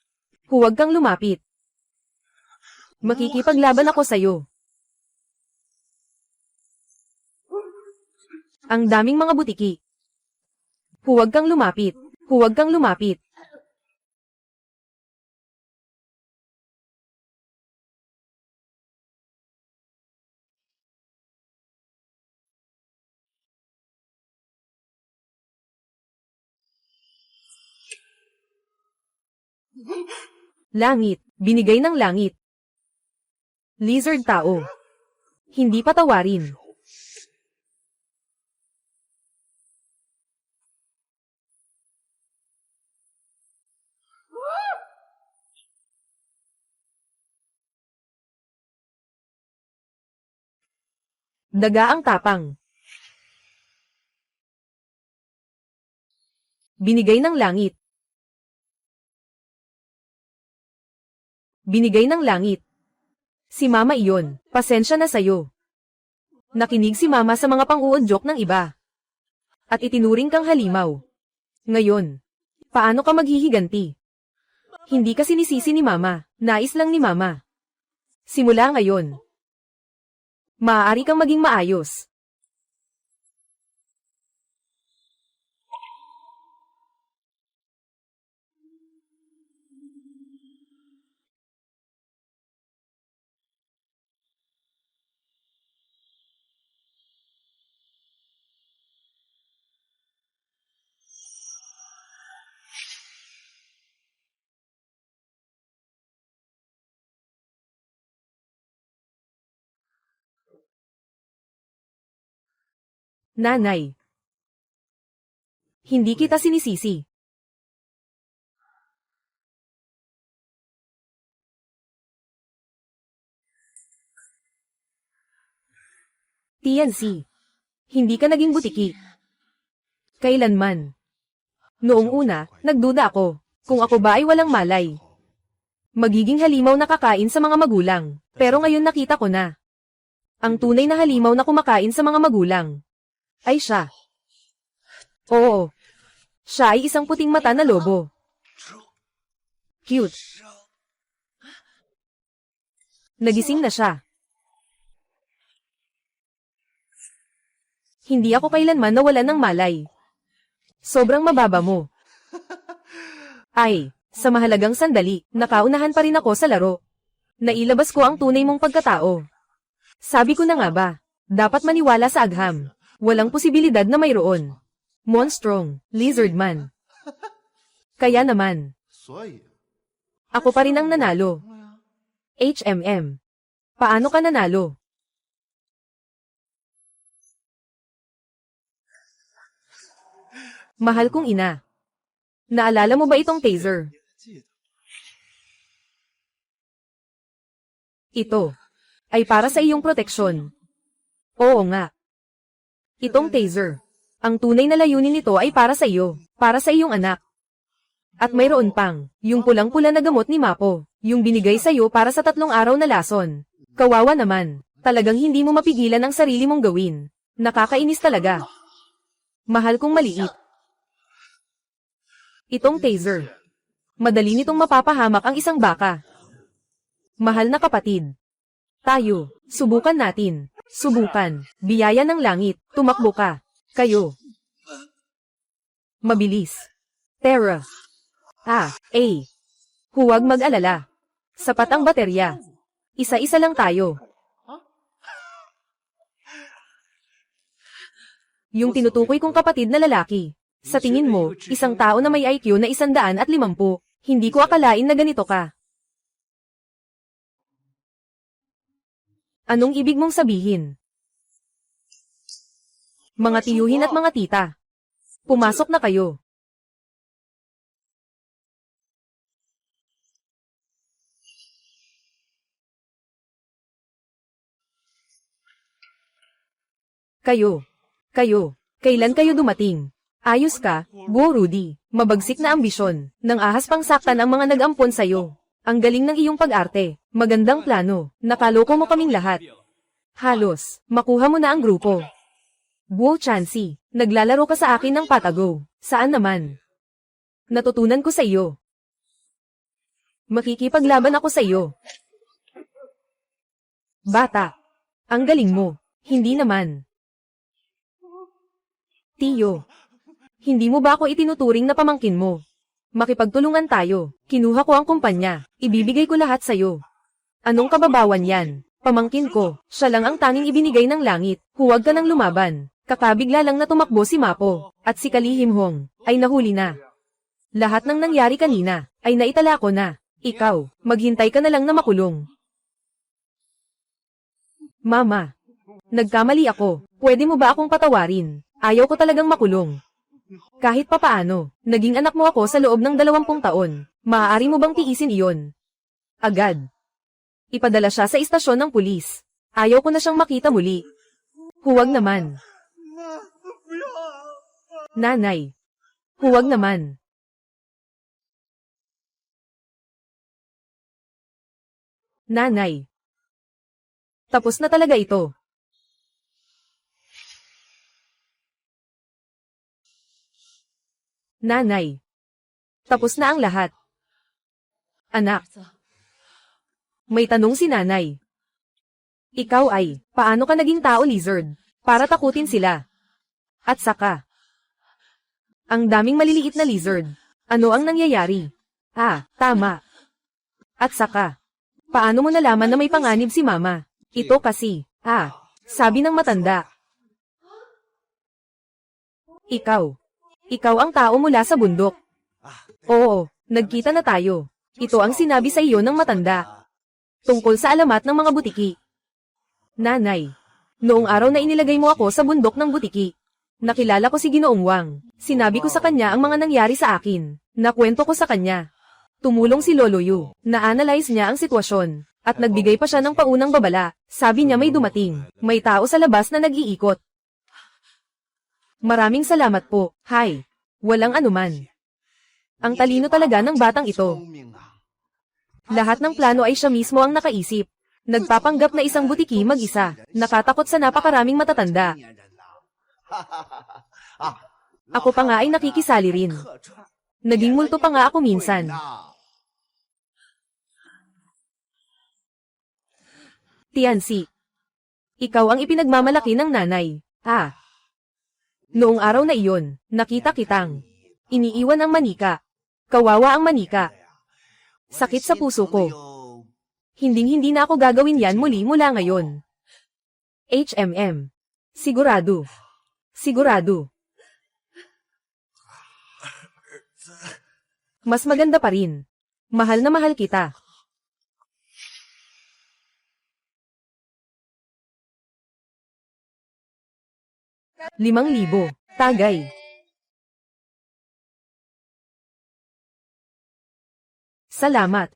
Huwag kang lumapit. Makikipaglaban ako sa'yo. Ang daming mga butiki. Huwag kang lumapit. Huwag kang lumapit. Langit, binigay ng langit. Lizard tao. Hindi patawarin. Daga ang tapang. Binigay ng langit. Binigay ng langit. Si mama iyon, pasensya na sayo. Nakinig si mama sa mga pang-uudyok ng iba. At itinuring kang halimaw. Ngayon, paano ka maghihiganti? Hindi ka sinisisi ni mama, nais lang ni mama. Simula ngayon, maaari kang maging maayos. Nanay. Hindi kita sinisisi. TNC. Hindi ka naging butiki. Kailanman. Noong una, nagduda ako, kung ako ba ay walang malay. Magiging halimaw na kakain sa mga magulang, pero ngayon nakita ko na. Ang tunay na halimaw na kumakain sa mga magulang ay siya. Oo. Siya ay isang puting mata na lobo. Cute. Nagising na siya. Hindi ako kailanman nawalan ng malay. Sobrang mababa mo. Ay, sa mahalagang sandali, nakaunahan pa rin ako sa laro. Nailabas ko ang tunay mong pagkatao. Sabi ko na nga ba, dapat maniwala sa agham. Walang posibilidad na mayroon. Monstrong, lizard man. Kaya naman, ako pa rin ang nanalo. HMM. Paano ka nanalo? Mahal kong ina. Naalala mo ba itong taser? Ito ay para sa iyong proteksyon. Oo nga. Itong taser. Ang tunay na layunin nito ay para sa iyo, para sa iyong anak. At mayroon pang, yung pulang-pula na gamot ni Mapo, yung binigay sa iyo para sa 3 araw na lason. Kawawa naman, talagang hindi mo mapigilan ang sarili mong gawin. Nakakainis talaga. Mahal kong maliit. Itong taser. Madali nitong mapapahamak ang isang baka. Mahal na kapatid. Tayo, subukan natin. Subukan. Biyaya ng langit, tumakbo ka. Kayo. Mabilis. Terra. Huwag mag-alala. Sapat ang baterya. Isa-isa lang tayo. Yung tinutukoy kong kapatid na lalaki. Sa tingin mo, isang tao na may IQ na 150, hindi ko akalain na ganito ka. Anong ibig mong sabihin? Mga tiyuhin at mga tita. Pumasok na kayo. Kayo. Kailan kayo dumating? Ayos ka, Go Rudy. Mabagsik na ambisyon. Nang ahas pang saktan ang mga nag-ampon sa'yo. Ang galing ng iyong pag-arte. Magandang plano. Nakaloko mo kaming lahat. Halos, makuha mo na ang grupo. Guo Chansey, naglalaro ka sa akin ng patago. Saan naman? Natutunan ko sa iyo. Makikipaglaban ako sa iyo. Bata. Ang galing mo. Hindi naman. Tiyo. Hindi mo ba ako itinuturing na pamangkin mo? Makipagtulungan tayo. Kinuha ko ang kumpanya. Ibibigay ko lahat sa'yo. Anong kababawan yan? Pamangkin ko. Siya lang ang tanging ibinigay ng langit. Huwag ka nang lumaban. Kakabigla lang na tumakbo si Mapo. At si Kalihim Hong ay nahuli na. Lahat ng nangyari kanina ay naitala ko na. Ikaw, maghintay ka na lang na makulong. Mama. Nagkamali ako. Pwede mo ba akong patawarin? Ayaw ko talagang makulong. Kahit papaano, naging anak mo ako sa loob ng 20 taon. Maaari mo bang tiisin iyon? Agad. Ipadala siya sa istasyon ng pulis. Ayaw ko na siyang makita muli. Huwag naman. Nanay. Huwag naman. Nanay. Tapos na talaga ito. Nanay. Tapos na ang lahat. Anak. May tanong si nanay. Ikaw ay, paano ka naging tao lizard? Para takutin sila. At saka. Ang daming maliliit na lizard. Ano ang nangyayari? Tama. At saka. Paano mo nalaman na may panganib si mama? Ito kasi. Sabi ng matanda. Ikaw ang tao mula sa bundok. Oo, nagkita na tayo. Ito ang sinabi sa iyo ng matanda. Tungkol sa alamat ng mga butiki. Nanay, noong araw na inilagay mo ako sa bundok ng butiki, Nakilala ko si Ginoong Wang. Sinabi ko sa kanya ang mga nangyari sa akin. Nakwento ko sa kanya. Tumulong si Lolo Yu. Na-analyze niya ang sitwasyon. At nagbigay pa siya ng paunang babala. Sabi niya may dumating. May tao sa labas na nag-iikot. Maraming salamat po. Hi. Walang anuman. Ang talino talaga ng batang ito. Lahat ng plano ay siya mismo ang nakaisip. Nagpapanggap na isang butiki mag-isa. Nakatakot sa napakaraming matatanda. Ako pa nga ay nakikisali rin. Naging multo pa nga ako minsan. Tianzi. Ikaw ang ipinagmamalaki ng nanay. Noong araw na iyon, nakita kitang iniiwan ang manika. Kawawa ang manika. Sakit sa puso ko. Hinding-hindi na ako gagawin yan muli mula ngayon. HMM. Sigurado. Sigurado. Mas maganda pa rin. Mahal na mahal kita. ₱5,000. Tagay. Salamat.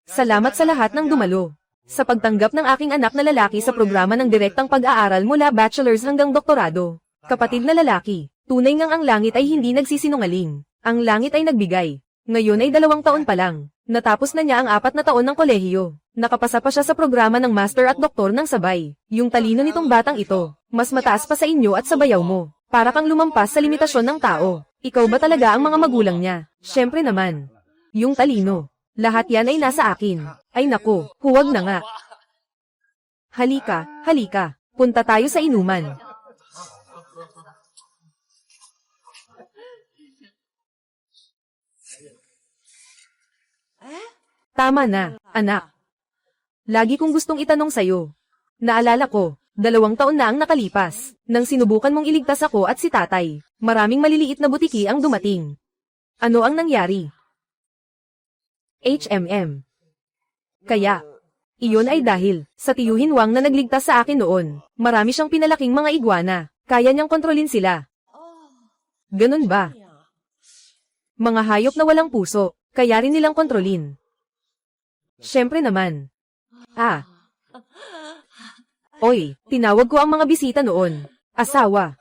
Salamat sa lahat ng dumalo. Sa pagtanggap ng aking anak na lalaki sa programa ng direktang pag-aaral mula bachelor's hanggang doktorado. Kapatid na lalaki, tunay ngang ang langit ay hindi nagsisinungaling. Ang langit ay nagbigay. Ngayon ay 2 taon pa lang. Natapos na niya ang 4 na taon ng kolehiyo. Nakapasa pa siya sa programa ng master at doktor ng sabay. Yung talino nitong batang ito, mas mataas pa sa inyo at sa bayaw mo. Para kang lumampas sa limitasyon ng tao. Ikaw ba talaga ang mga magulang niya? Syempre naman. Yung talino. Lahat yan ay nasa akin. Ay nako, huwag na nga. Halika, halika. Punta tayo sa inuman. Tama na, anak. Lagi kong gustong itanong sa'yo. Naalala ko, 2 taon na ang nakalipas, nang sinubukan mong iligtas ako at si tatay. Maraming maliliit na butiki ang dumating. Ano ang nangyari? HMM. Kaya, iyon ay dahil, sa tiyuhin Wang na nagligtas sa akin noon, marami siyang pinalaking mga iguana, kaya niyang kontrolin sila. Ganun ba? Mga hayop na walang puso, kaya rin nilang kontrolin. Syempre naman. Oy, tinawag ko ang mga bisita noon. Asawa.